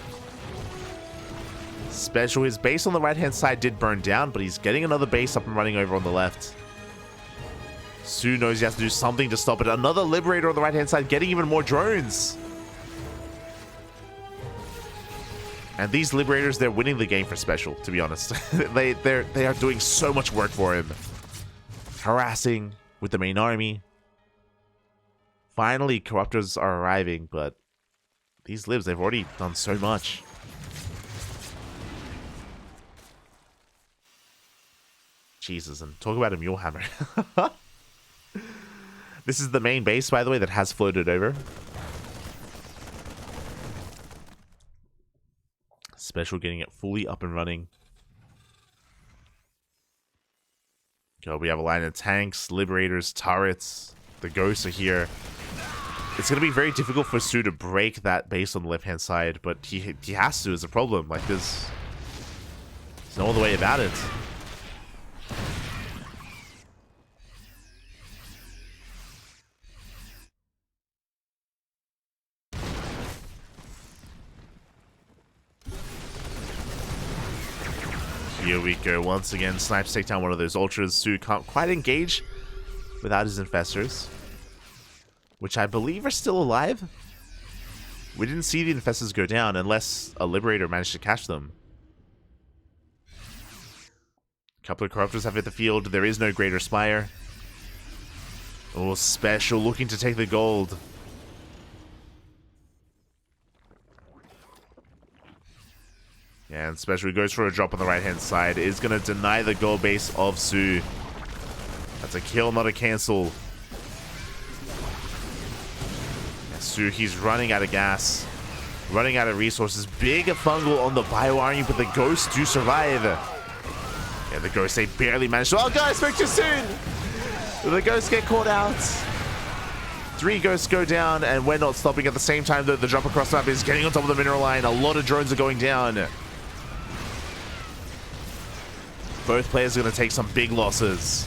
Special, his base on the right-hand side did burn down, but he's getting another base up and running over on the left. Su knows he has to do something to stop it. Another Liberator on the right-hand side, getting even more drones. And these Liberators, they're winning the game for Special, to be honest. they are doing so much work for him. Harassing with the main army. Finally, Corruptors are arriving, but these Libs, they've already done so much. Jesus, and talk about a Mulehammer. This is the main base, by the way, that has floated over. Special getting it fully up and running. Okay, we have a line of tanks, Liberators, turrets. The ghosts are here. It's going to be very difficult for Su to break that base on the left-hand side, but he has to is a problem. Like, there's no other way about it. Here we go once again. Snipes take down one of those ultras. Su can't quite engage without his infestors, which I believe are still alive. We didn't see the infestors go down unless a Liberator managed to catch them. A couple of Corruptors have hit the field. There is no Greater Spire. Oh, Special looking to take the gold. And Special goes for a drop on the right-hand side. Is going to deny the gold base of Su. That's a kill, not a cancel. Yeah, Su, he's running out of gas. Running out of resources. Big fungal on the bio army, but the ghosts do survive. Yeah, the ghosts, they barely managed to... Oh, guys, spoke too soon! The ghosts get caught out. 3 ghosts go down, and we're not stopping at the same time, though. The jump across the map is getting on top of the mineral line. A lot of drones are going down. Both players are going to take some big losses.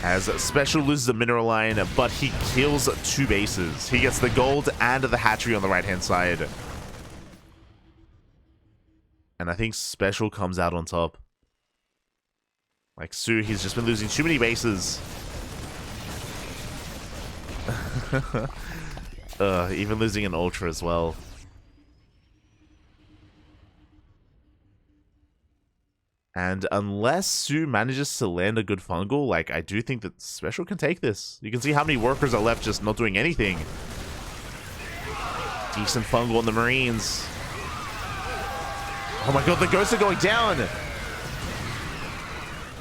As Special loses the mineral line, but he kills 2 bases. He gets the gold and the hatchery on the right-hand side. And I think Special comes out on top. Like Su, he's just been losing too many bases. Even losing an Ultra as well. And unless Su manages to land a good fungal, like, I do think that Special can take this. You can see how many workers are left just not doing anything. Decent fungal on the Marines. Oh my god, the ghosts are going down!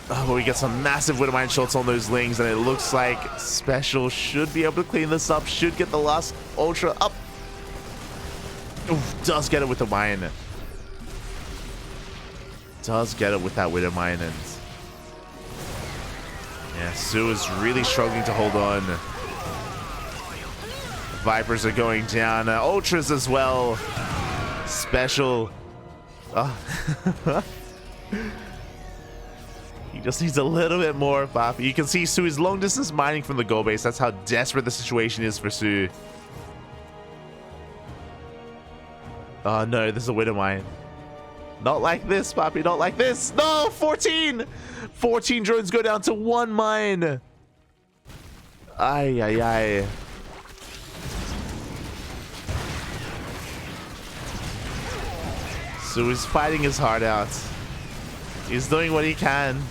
Oh, but we get some massive Widowmine shots on those Lings, and it looks like Special should be able to clean this up, should get the last Ultra up. Oof, does get it with the mine. Does get it with that Widowmine, and yeah, Su is really struggling to hold on. Vipers are going down, Ultras as well. Special. Oh. He just needs a little bit more buff. You can see Su is long distance mining from the gold base. That's how desperate the situation is for Su. Oh no, this is a Widowmine. Not like this, Poppy, not like this. No, 14! 14 drones go down to 1 mine. Ay, ay, ay. Su is fighting his heart out. He's doing what he can.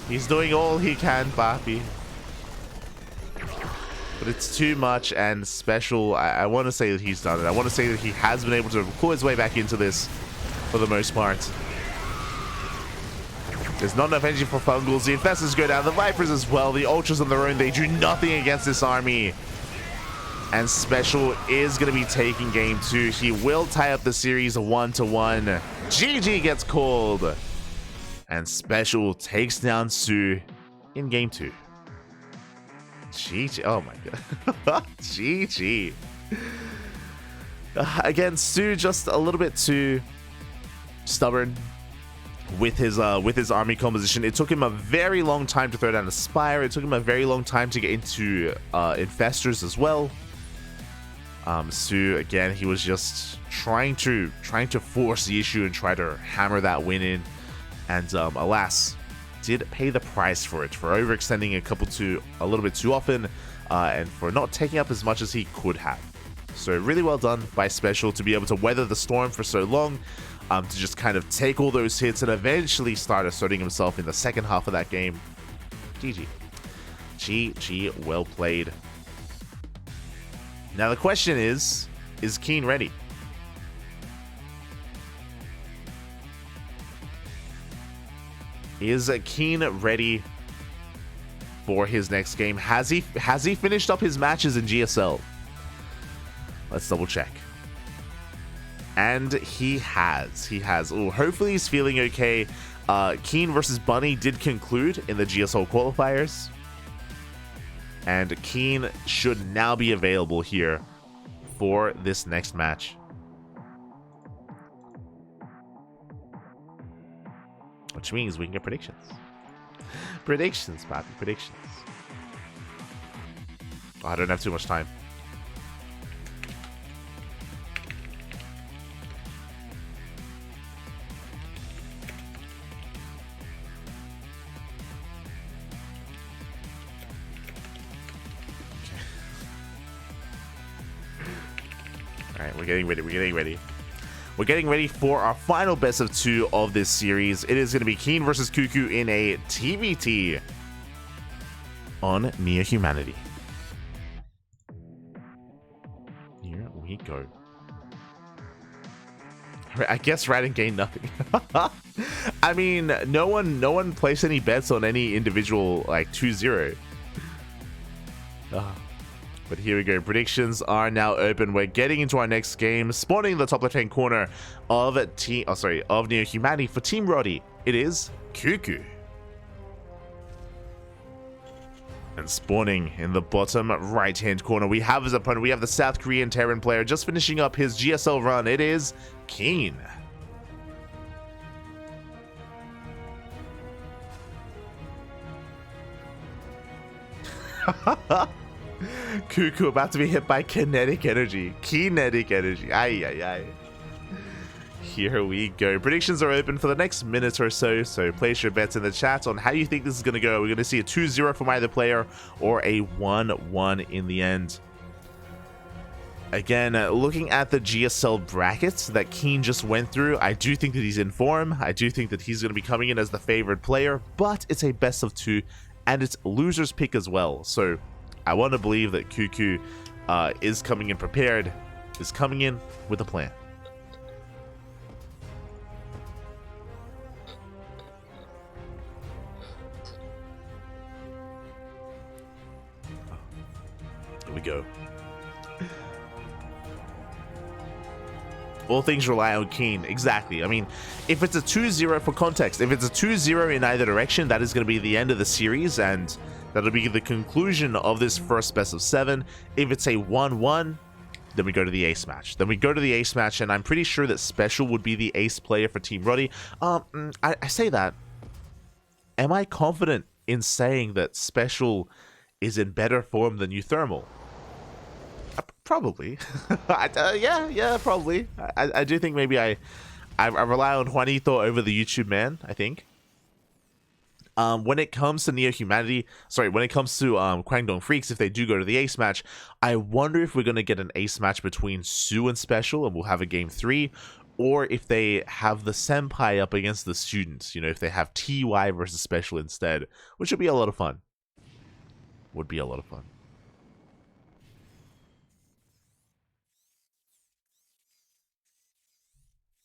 He's doing all he can, Poppy. But it's too much, and Special, I want to say that he's done it. I want to say that he has been able to claw his way back into this. For the most part. There's not enough energy for fungals. The infestors go down. The Vipers as well. The Ultras on their own. They do nothing against this army. And Special is going to be taking game 2. He will tie up the series 1-1. GG gets called. And Special takes down Su in game 2. GG. Oh my god. GG. Again, Su just a little bit too... stubborn, with his army composition. It took him a very long time to throw down a Spire. It took him a very long time to get into Infestors as well. So again, he was just trying to force the issue and try to hammer that win in, and alas, did pay the price for it, for overextending a little bit too often, and for not taking up as much as he could have. So really well done by Special to be able to weather the storm for so long, to just kind of take all those hits and eventually start asserting himself in the second half of that game. GG. GG, well played. Now the question is Keen ready? Is Keen ready for his next game? Has he finished up his matches in GSL? Let's double check. And he has. Oh, hopefully he's feeling okay. Keen versus Bunny did conclude in the GSL qualifiers, and Keen should now be available here for this next match. Which means we can get predictions. Predictions, Pappy, predictions. Oh, I don't have too much time. Alright, we're getting ready. We're getting ready for our final best of 2 of this series. It is going to be Keen versus CuKu in a TVT on Near Humanity. Here we go. I guess Radin gained nothing. I mean, no one placed any bets on any individual like 2-0. But here we go. Predictions are now open. We're getting into our next game. Spawning the top left-hand corner of Neo Humanity for Team Rotti. It is CuKu. And spawning in the bottom right-hand corner, we have his opponent. We have the South Korean Terran player just finishing up his GSL run. It is Keen. CuKu about to be hit by kinetic energy. Kinetic energy. Aye. Here we go. Predictions are open for the next minute or so, so place your bets in the chat on how you think this is going to go. We're going to see a 2-0 from either player or a 1-1 in the end. Again, looking at the GSL brackets that Keen just went through, I do think that he's in form. I do think that he's going to be coming in as the favored player, but it's a best of 2 and it's loser's pick as well. So I want to believe that CuKu is coming in prepared, is coming in with a plan. Here we go. All things rely on Keen. Exactly. I mean, if it's a 2-0 for context, if it's a 2-0 in either direction, that is going to be the end of the series, and that'll be the conclusion of this first best of 7. If it's a 1-1, then we go to the ace match. And I'm pretty sure that Special would be the ace player for Team Rotti. I say that. Am I confident in saying that Special is in better form than uThermal? Probably. Yeah, probably. I do think maybe I rely on Juanito over the YouTube man, I think. When it comes to Neo Humanity, when it comes to KWANGDONG Freecs, if they do go to the ace match, I wonder if we're going to get an ace match between Sue and Special and we'll have a game 3, or if they have the Senpai up against the students, you know, if they have TY versus Special instead, which would be a lot of fun.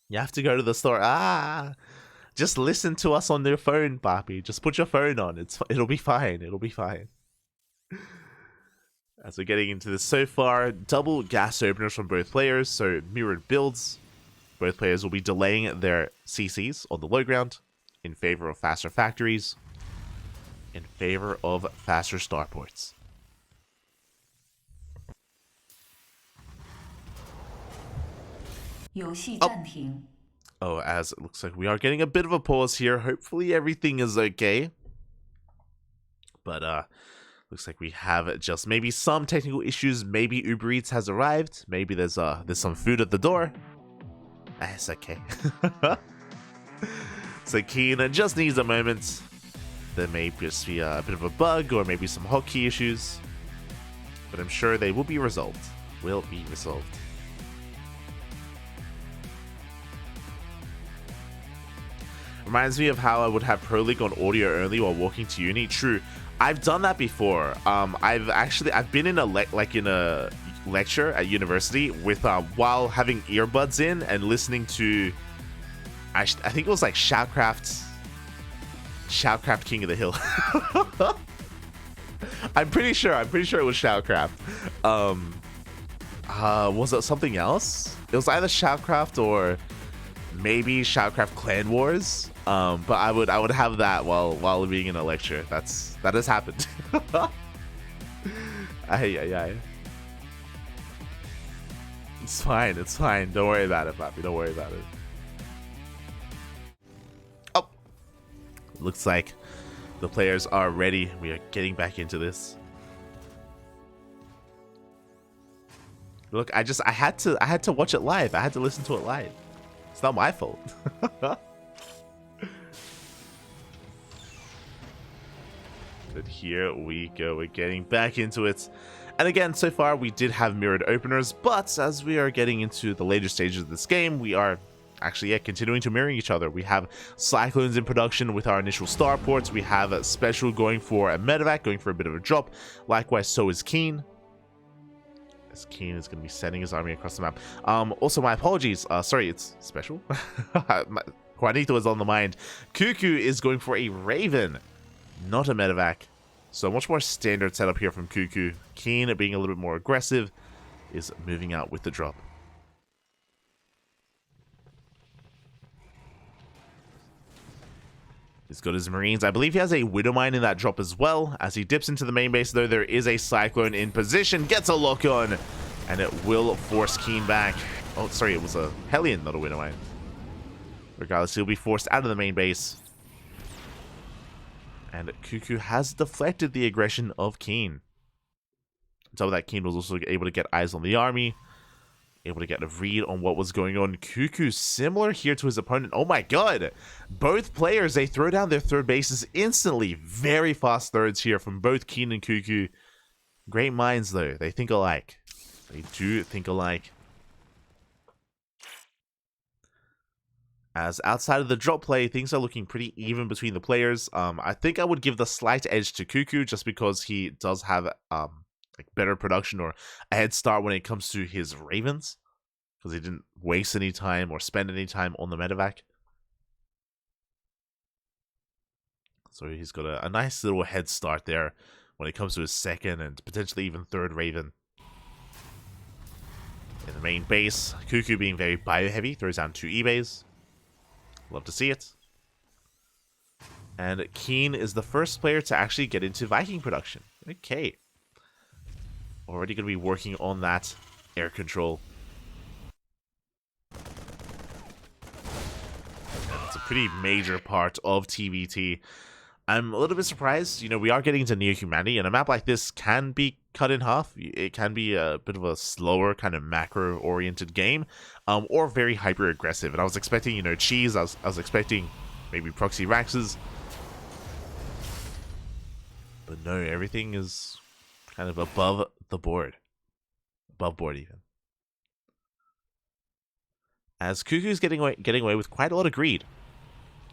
You have to go to the store. Just listen to us on their phone, Papi. Just put your phone on. It'll be fine. As we're getting into this so far, double gas openers from both players, so mirrored builds. Both players will be delaying their CCs on the low ground in favor of faster factories, in favor of faster starports. Oh, as it looks like we are getting a bit of a pause here. Hopefully everything is okay. But looks like we have just maybe some technical issues. Maybe Uber Eats has arrived. Maybe there's some food at the door. It's okay. So Keen just needs a moment. There may just be a bit of a bug or maybe some hotkey issues. But I'm sure they will be resolved. Reminds me of how I would have Pro League on audio only while walking to uni. True, I've done that before. I've been in a lecture at university with while having earbuds in and listening to I think it was like StarCraft King of the Hill. I'm pretty sure it was StarCraft. Was it something else? It was either StarCraft or maybe StarCraft Clan Wars. But I would have that while being in a lecture. That has happened. Ay. It's fine. Don't worry about it, Papi. Don't worry about it. Oh, looks like the players are ready. We are getting back into this. Look, I had to watch it live. I had to listen to it live. It's not my fault. But here we go, we're getting back into it. And again, so far we did have mirrored openers, but as we are getting into the later stages of this game, we are actually continuing to mirror each other. We have Cyclones in production with our initial starports. We have a Special going for a medevac, going for a bit of a drop. Likewise, so is Keen. As Keen is going to be sending his army across the map. Also, my apologies. Sorry, it's Special. Juanito was on the mind. CuKu is going for a Raven, not a medevac. So much more standard setup here from CuKu. Keen, being a little bit more aggressive, is moving out with the drop. He's got his Marines. I believe he has a Widow Mine in that drop as well. As he dips into the main base, though, there is a Cyclone in position. Gets a lock on, and it will force Keen back. Oh, sorry, it was a Hellion, not a Widow Mine. Regardless, he'll be forced out of the main base. And CuKu has deflected the aggression of Keen. On top of that, Keen was also able to get eyes on the army. Able to get a read on what was going on. CuKu similar here to his opponent. Oh my god! Both players, they throw down their third bases instantly. Very fast thirds here from both Keen and CuKu. Great minds though. They think alike. They do think alike. As outside of the drop play, things are looking pretty even between the players. I think I would give the slight edge to CuKu just because he does have like better production or a head start when it comes to his Ravens, because he didn't waste any time or spend any time on the medevac. So he's got a nice little head start there when it comes to his second and potentially even third Raven. In the main base, CuKu being very bio heavy, throws down 2 E-bays. Love to see it. And Keen is the first player to actually get into Viking production. Okay. Already going to be working on that air control. And it's a pretty major part of TVT. I'm a little bit surprised. You know, we are getting into Neo-Humanity, and a map like this can be cut in half. It can be a bit of a slower, kind of macro-oriented game, or very hyper-aggressive. And I was expecting, you know, cheese. I was expecting maybe proxy Raxes. But no, everything is kind of above the board. Above board, even. As CuKu's getting away with quite a lot of greed.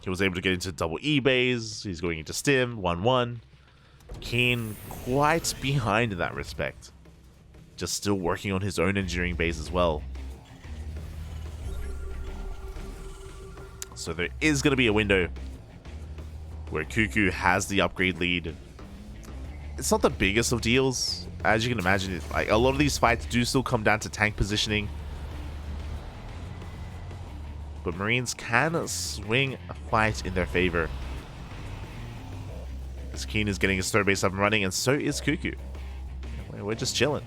He was able to get into double E-bays. He's going into stim, 1-1. Keen quite behind in that respect. Just still working on his own engineering base as well. So there is going to be a window where CuKu has the upgrade lead. It's not the biggest of deals. As you can imagine, like a lot of these fights do still come down to tank positioning. But Marines can swing a fight in their favor. As Keen is getting his third base up and running, and so is CuKu. We're just chilling.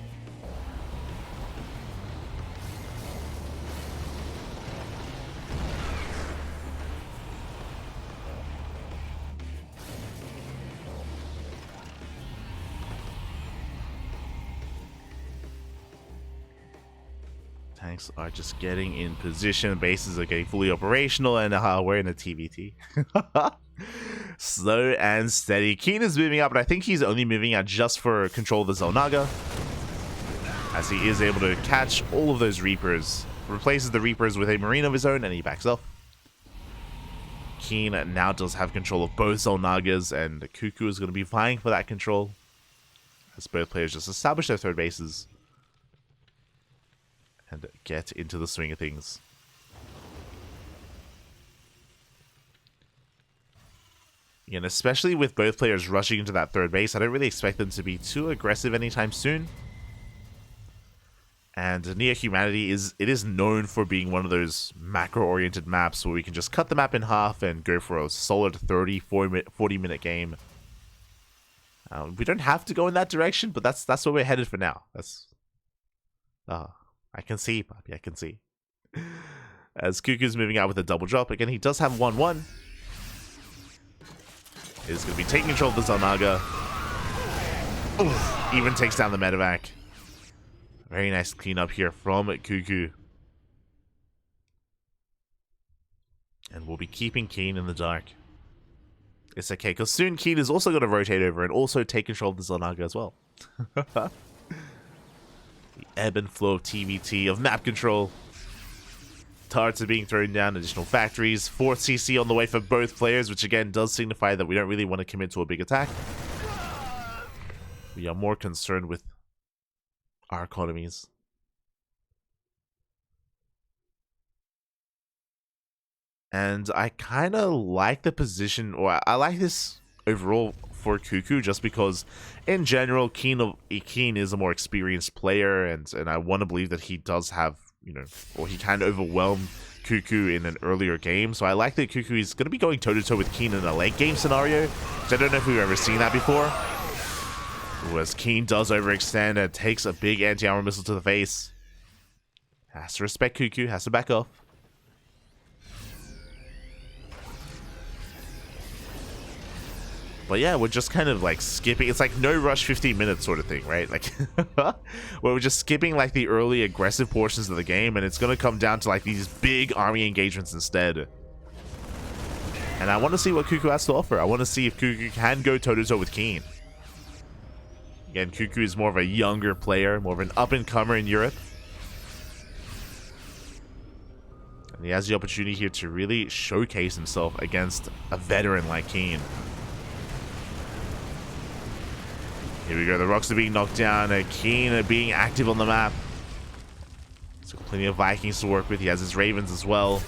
Tanks are just getting in position. Bases are getting fully operational, and we're in a TVT. Slow and steady. Keen is moving up, but I think he's only moving out just for control of the Xel'Naga, as he is able to catch all of those Reapers. Replaces the Reapers with a Marine of his own, and he backs off. Keen now does have control of both Xel'Nagas, and CuKu is going to be vying for that control, as both players just establish their third bases and get into the swing of things. Again, especially with both players rushing into that third base, I don't really expect them to be too aggressive anytime soon. And Near Humanity is known for being one of those macro-oriented maps where we can just cut the map in half and go for a solid 40-minute game. We don't have to go in that direction, but that's where we're headed for now. That's I can see, Poppy, I can see. As CuKu's moving out with a double drop. Again, he does have 1-1. He's going to be taking control of the Xel'Naga. Oof, even takes down the medevac. Very nice cleanup here from CuKu. And we'll be keeping Keen in the dark. It's okay, because soon Keen is also going to rotate over and also take control of the Xel'Naga as well. The ebb and flow of TVT, of map control. Turrets are being thrown down, additional factories. 4th CC on the way for both players, which again does signify that we don't really want to commit to a big attack. We are more concerned with our economies. And I kind of like the position, or I like this overall for CuKu, just because in general Keen is a more experienced player, and I want to believe that he does have, you know, or he can overwhelm CuKu in an earlier game. So I like that CuKu is going to be going toe-to-toe with Keen in a late game scenario, which I don't know if we've ever seen that before. As Keen does overextend and takes a big anti-armor missile to the face. Has to respect CuKu, has to back off. But yeah, we're just kind of like skipping. It's like no rush 15 minutes sort of thing, right? Like, where we're just skipping like the early aggressive portions of the game, and it's going to come down to like these big army engagements instead. And I want to see what CuKu has to offer. I want to see if CuKu can go toe-to-toe with Keen. Again, CuKu is more of a younger player, more of an up-and-comer in Europe. And he has the opportunity here to really showcase himself against a veteran like Keen. Here we go, the rocks are being knocked down, Keen being active on the map. So plenty of Vikings to work with, he has his Ravens as well.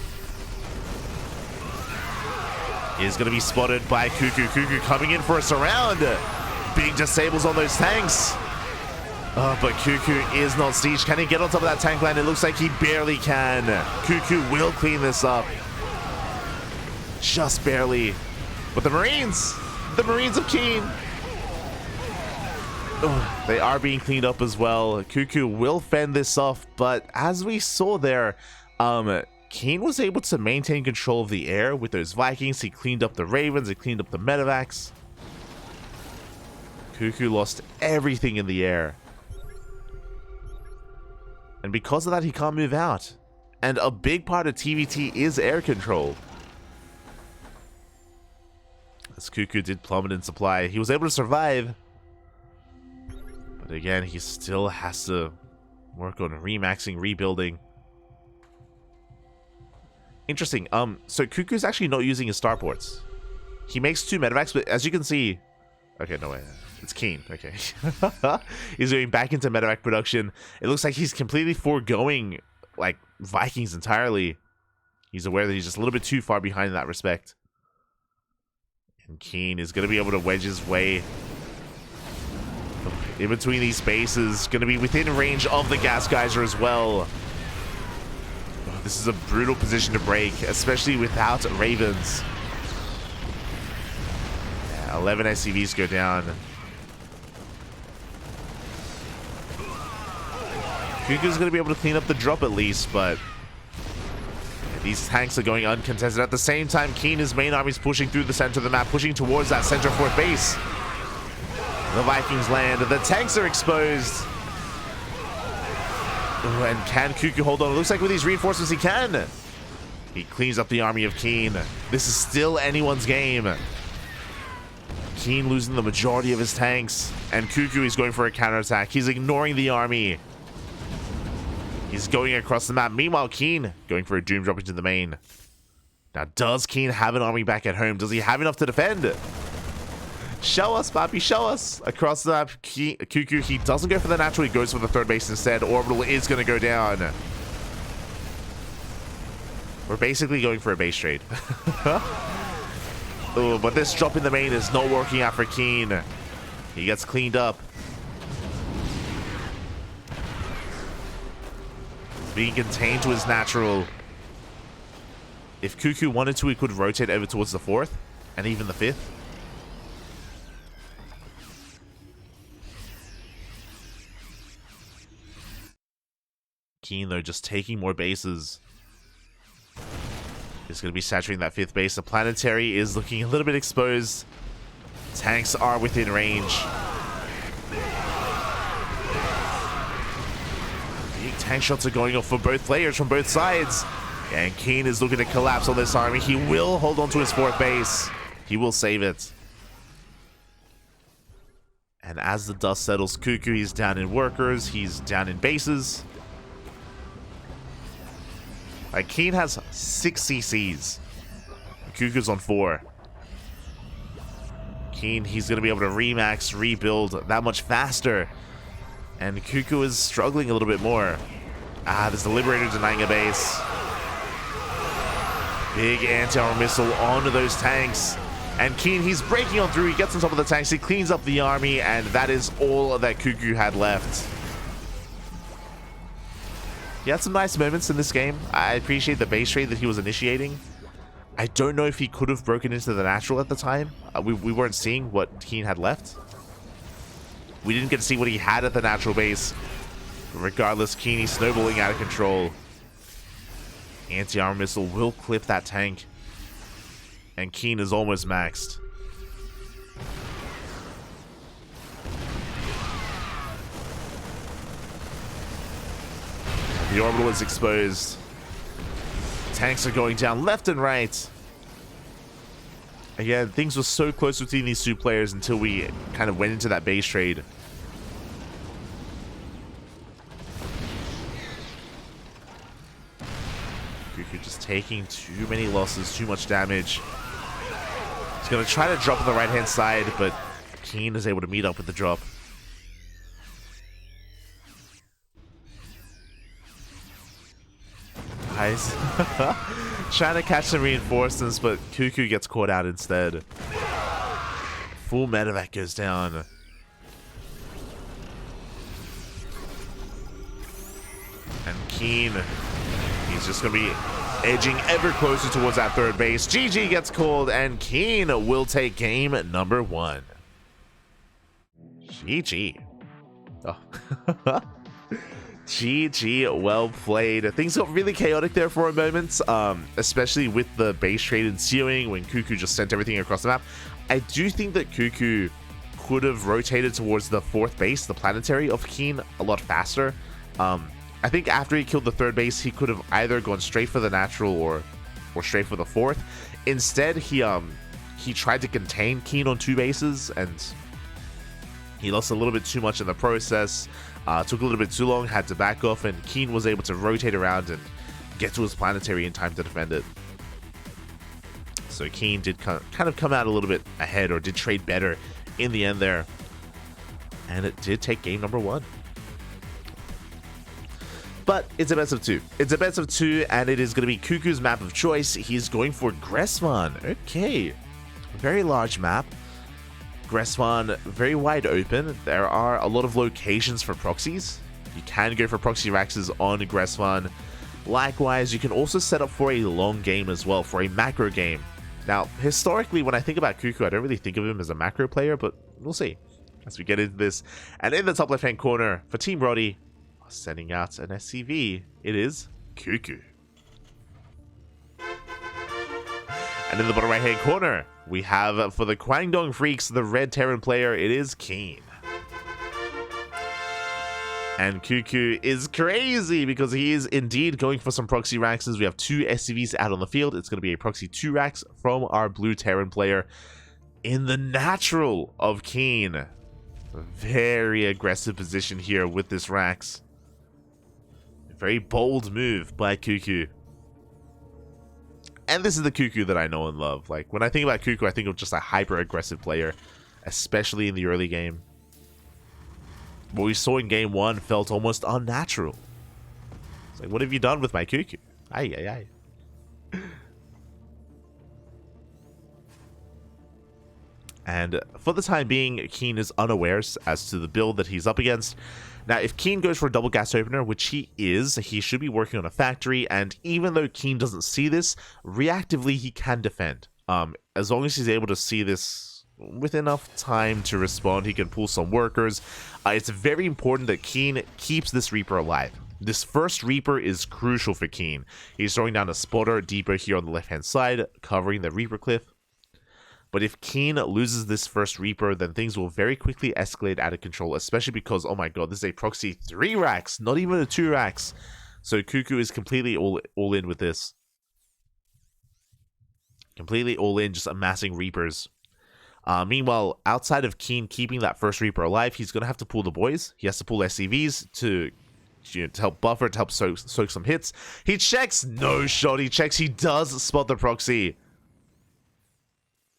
He is going to be spotted by CuKu. CuKu coming in for a surround. Big disables on those tanks. Oh, but CuKu is not siege. Can he get on top of that tank line? It looks like he barely can. CuKu will clean this up. Just barely. But the Marines of Keen. Oh, they are being cleaned up as well. CuKu will fend this off, but as we saw there, Keen was able to maintain control of the air with those Vikings. He cleaned up the Ravens, he cleaned up the medevacs. CuKu lost everything in the air. And because of that, he can't move out. And a big part of TVT is air control. As CuKu did plummet in supply, he was able to survive. But again, he still has to work on remaxing, rebuilding. Interesting. So CuKu's actually not using his starports. He makes 2 medevacs, but as you can see... Okay, no way. It's Keen. Okay. He's going back into medevac production. It looks like he's completely foregoing, like, Vikings entirely. He's aware that he's just a little bit too far behind in that respect. And Keen is going to be able to wedge his way in between these spaces. Going to be within range of the gas geyser as well. Oh, this is a brutal position to break, especially without Ravens. Yeah, 11 SCVs go down. CuKu's going to be able to clean up the drop at least, but these tanks are going uncontested. At the same time, Keen, his main army is pushing through the center of the map, pushing towards that center 4th base. The Vikings land. The tanks are exposed. Ooh, and can CuKu hold on? It looks like with these reinforcements he can. He cleans up the army of Keen. This is still anyone's game. Keen losing the majority of his tanks, and CuKu is going for a counterattack. He's ignoring the army. He's going across the map. Meanwhile, Keen going for a doom drop into the main. Now, does Keen have an army back at home? Does he have enough to defend? Show us, Papi, show us. Across the map, CuKu, he doesn't go for the natural. He goes for the third base instead. Orbital is going to go down. We're basically going for a base trade. Ooh, but this drop in the main is not working out for Keen. He gets cleaned up. Being contained to his natural. If CuKu wanted to, he could rotate over towards the 4th and even the 5th. Keen, though, just taking more bases. He's going to be saturating that 5th base. The planetary is looking a little bit exposed. Tanks are within range. Big tank shots are going off for both players from both sides. And Keen is looking to collapse on this army. He will hold on to his 4th base. He will save it. And as the dust settles, CuKu, he's down in workers. He's down in bases. Like, Keen has 6 CCs. CuKu's on 4. Keen, he's going to be able to remax, rebuild that much faster. And CuKu is struggling a little bit more. There's the Liberator denying a base. Big anti-armor missile onto those tanks. And Keen, he's breaking on through. He gets on top of the tanks. He cleans up the army. And that is all that CuKu had left. He had some nice moments in this game. I appreciate the base trade that he was initiating. I don't know if he could have broken into the natural at the time. We weren't seeing what Keen had left. We didn't get to see what he had at the natural base. But regardless, Keen, he's snowballing out of control. Anti-armor missile will clip that tank. And Keen is almost maxed. The orbital is exposed. Tanks are going down left and right. Again, things were so close between these two players until we kind of went into that base trade. CuKu just taking too many losses, too much damage. He's going to try to drop on the right-hand side, but Keen is able to meet up with the drop. Guys, trying to catch some reinforcements, but CuKu gets caught out instead. Full medevac goes down. And Keen, he's just going to be edging ever closer towards that 3rd base. GG gets called, and Keen will take game number 1. GG. Oh. GG, well played. Things got really chaotic there for a moment, especially with the base trade ensuing when CuKu just sent everything across the map. I do think that CuKu could have rotated towards the 4th base, the planetary of Keen, a lot faster. I think after he killed the 3rd base, he could have either gone straight for the natural or straight for the 4th. Instead, he tried to contain Keen on 2 bases, and he lost a little bit too much in the process. Took a little bit too long, had to back off, and Keen was able to rotate around and get to his planetary in time to defend it. So Keen did kind of come out a little bit ahead, or did trade better in the end there. And it did take game number 1. But it's a best of 2. It's a best of 2, and it is going to be CuKu's map of choice. He's going for Gressvan. Okay. Very large map. Gressvan, very wide open. There are a lot of locations for proxies. You can go for proxy raxes on Gressvan. Likewise, you can also set up for a long game as well, for a macro game. Now, historically, when I think about CuKu, I don't really think of him as a macro player, but we'll see as we get into this. And in the top left-hand corner, for Team Rotti, sending out an SCV, it is CuKu. And in the bottom right-hand corner, we have, for the KWANGDONG Freecs, the red Terran player, it is Keen. And CuKu is crazy because he is indeed going for some proxy racks. We have 2 SCVs out on the field. It's going to be a proxy 2 racks from our blue Terran player in the natural of Keen. Very aggressive position here with this racks. A very bold move by CuKu. And this is the CuKu that I know and love. Like, when I think about CuKu, I think of just a hyper-aggressive player, especially in the early game. What we saw in game 1 felt almost unnatural. It's like, what have you done with my CuKu? Aye, aye, aye. And for the time being, Keen is unaware as to the build that he's up against. Now, if Keen goes for a double gas opener, which he is, he should be working on a factory. And even though Keen doesn't see this, reactively he can defend. As long as he's able to see this with enough time to respond, he can pull some workers. It's very important that Keen keeps this Reaper alive. This first Reaper is crucial for Keen. He's throwing down a spotter depot here on the left-hand side, covering the Reaper cliff. But if Keen loses this first Reaper, then things will very quickly escalate out of control, especially because, oh my god, this is a proxy 3 racks, not even a 2 racks. So CuKu is completely all in with this. Completely all in, just amassing Reapers. Meanwhile, outside of Keen keeping that first Reaper alive, he's going to have to pull the boys. He has to pull SCVs to help buffer, to help soak some hits. He checks, no shot, he checks, he does spot the proxy.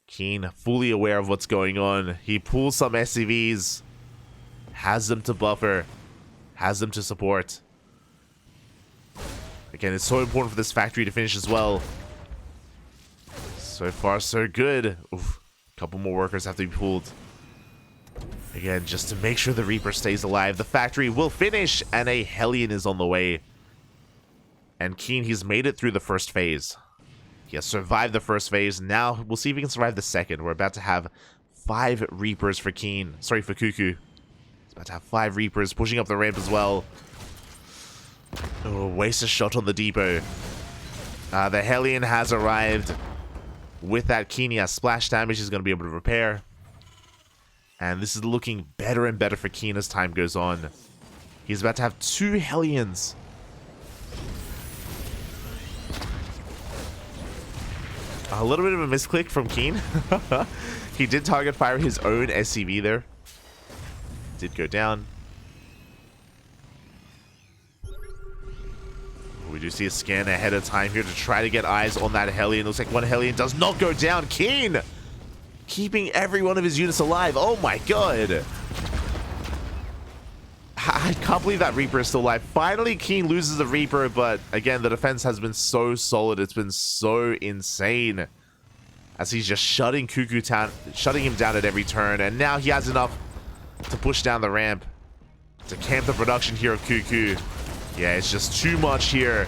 Keen, fully aware of what's going on. He pulls some SCVs, has them to buffer, has them to support. Again, it's so important for this factory to finish as well. So far, so good. Oof. A couple more workers have to be pulled. Again, just to make sure the Reaper stays alive. The factory will finish, and a Hellion is on the way. And Keen, he's made it through the first phase. He has survived the first phase. Now, we'll see if he can survive the second. We're about to have 5 Reapers for Keen. Sorry, for CuKu. He's about to have 5 Reapers pushing up the ramp as well. Oh, waste a shot on the depot. The Hellion has arrived. With that, Keen, he has splash damage he's going to be able to repair. And this is looking better and better for Keen as time goes on. He's about to have 2 Hellions. A little bit of a misclick from Keen. He did target fire his own SCV there. Did go down. We do see a scan ahead of time here to try to get eyes on that Hellion. Looks like one Hellion does not go down. Keen keeping every one of his units alive. Oh my god. I can't believe that Reaper is still alive. Finally, Keen loses the Reaper, but again, the defense has been so solid. It's been so insane. As he's just shutting him down at every turn. And now he has enough to push down the ramp. To camp the production here of CuKu. Yeah, it's just too much here.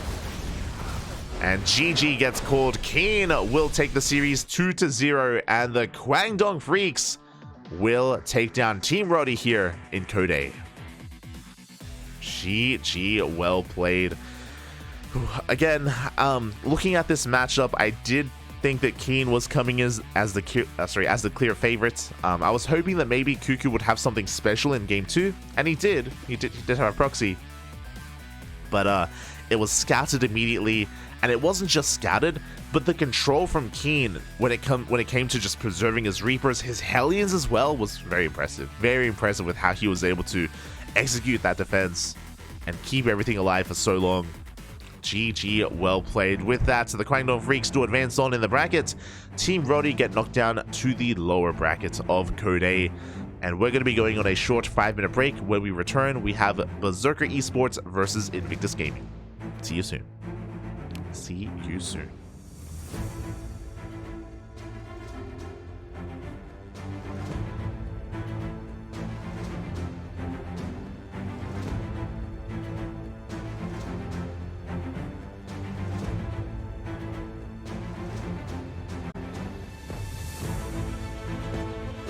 And GG gets called. Keen will take the series 2-0. And the KWANGDONG Freecs will take down Team Rotti here in Code A. GG, well played. Again, looking at this matchup, I did think that Keen was coming as the clear favorite. I was hoping that maybe CuKu would have something special in game 2, and he did. He did have a proxy, but it was scouted immediately, and it wasn't just scouted, but the control from Keen when it came to just preserving his Reapers, his Hellions as well, was very impressive. Very impressive with how he was able to execute that defense and keep everything alive for so long. GG, well played. With that, so the KWANGDONG Freecs do advance on in the bracket. Team Rotti get knocked down to the lower bracket of Code A. And we're going to be going on a short 5-minute break. When we return, we have Berserker Esports versus Invictus Gaming. See you soon. See you soon.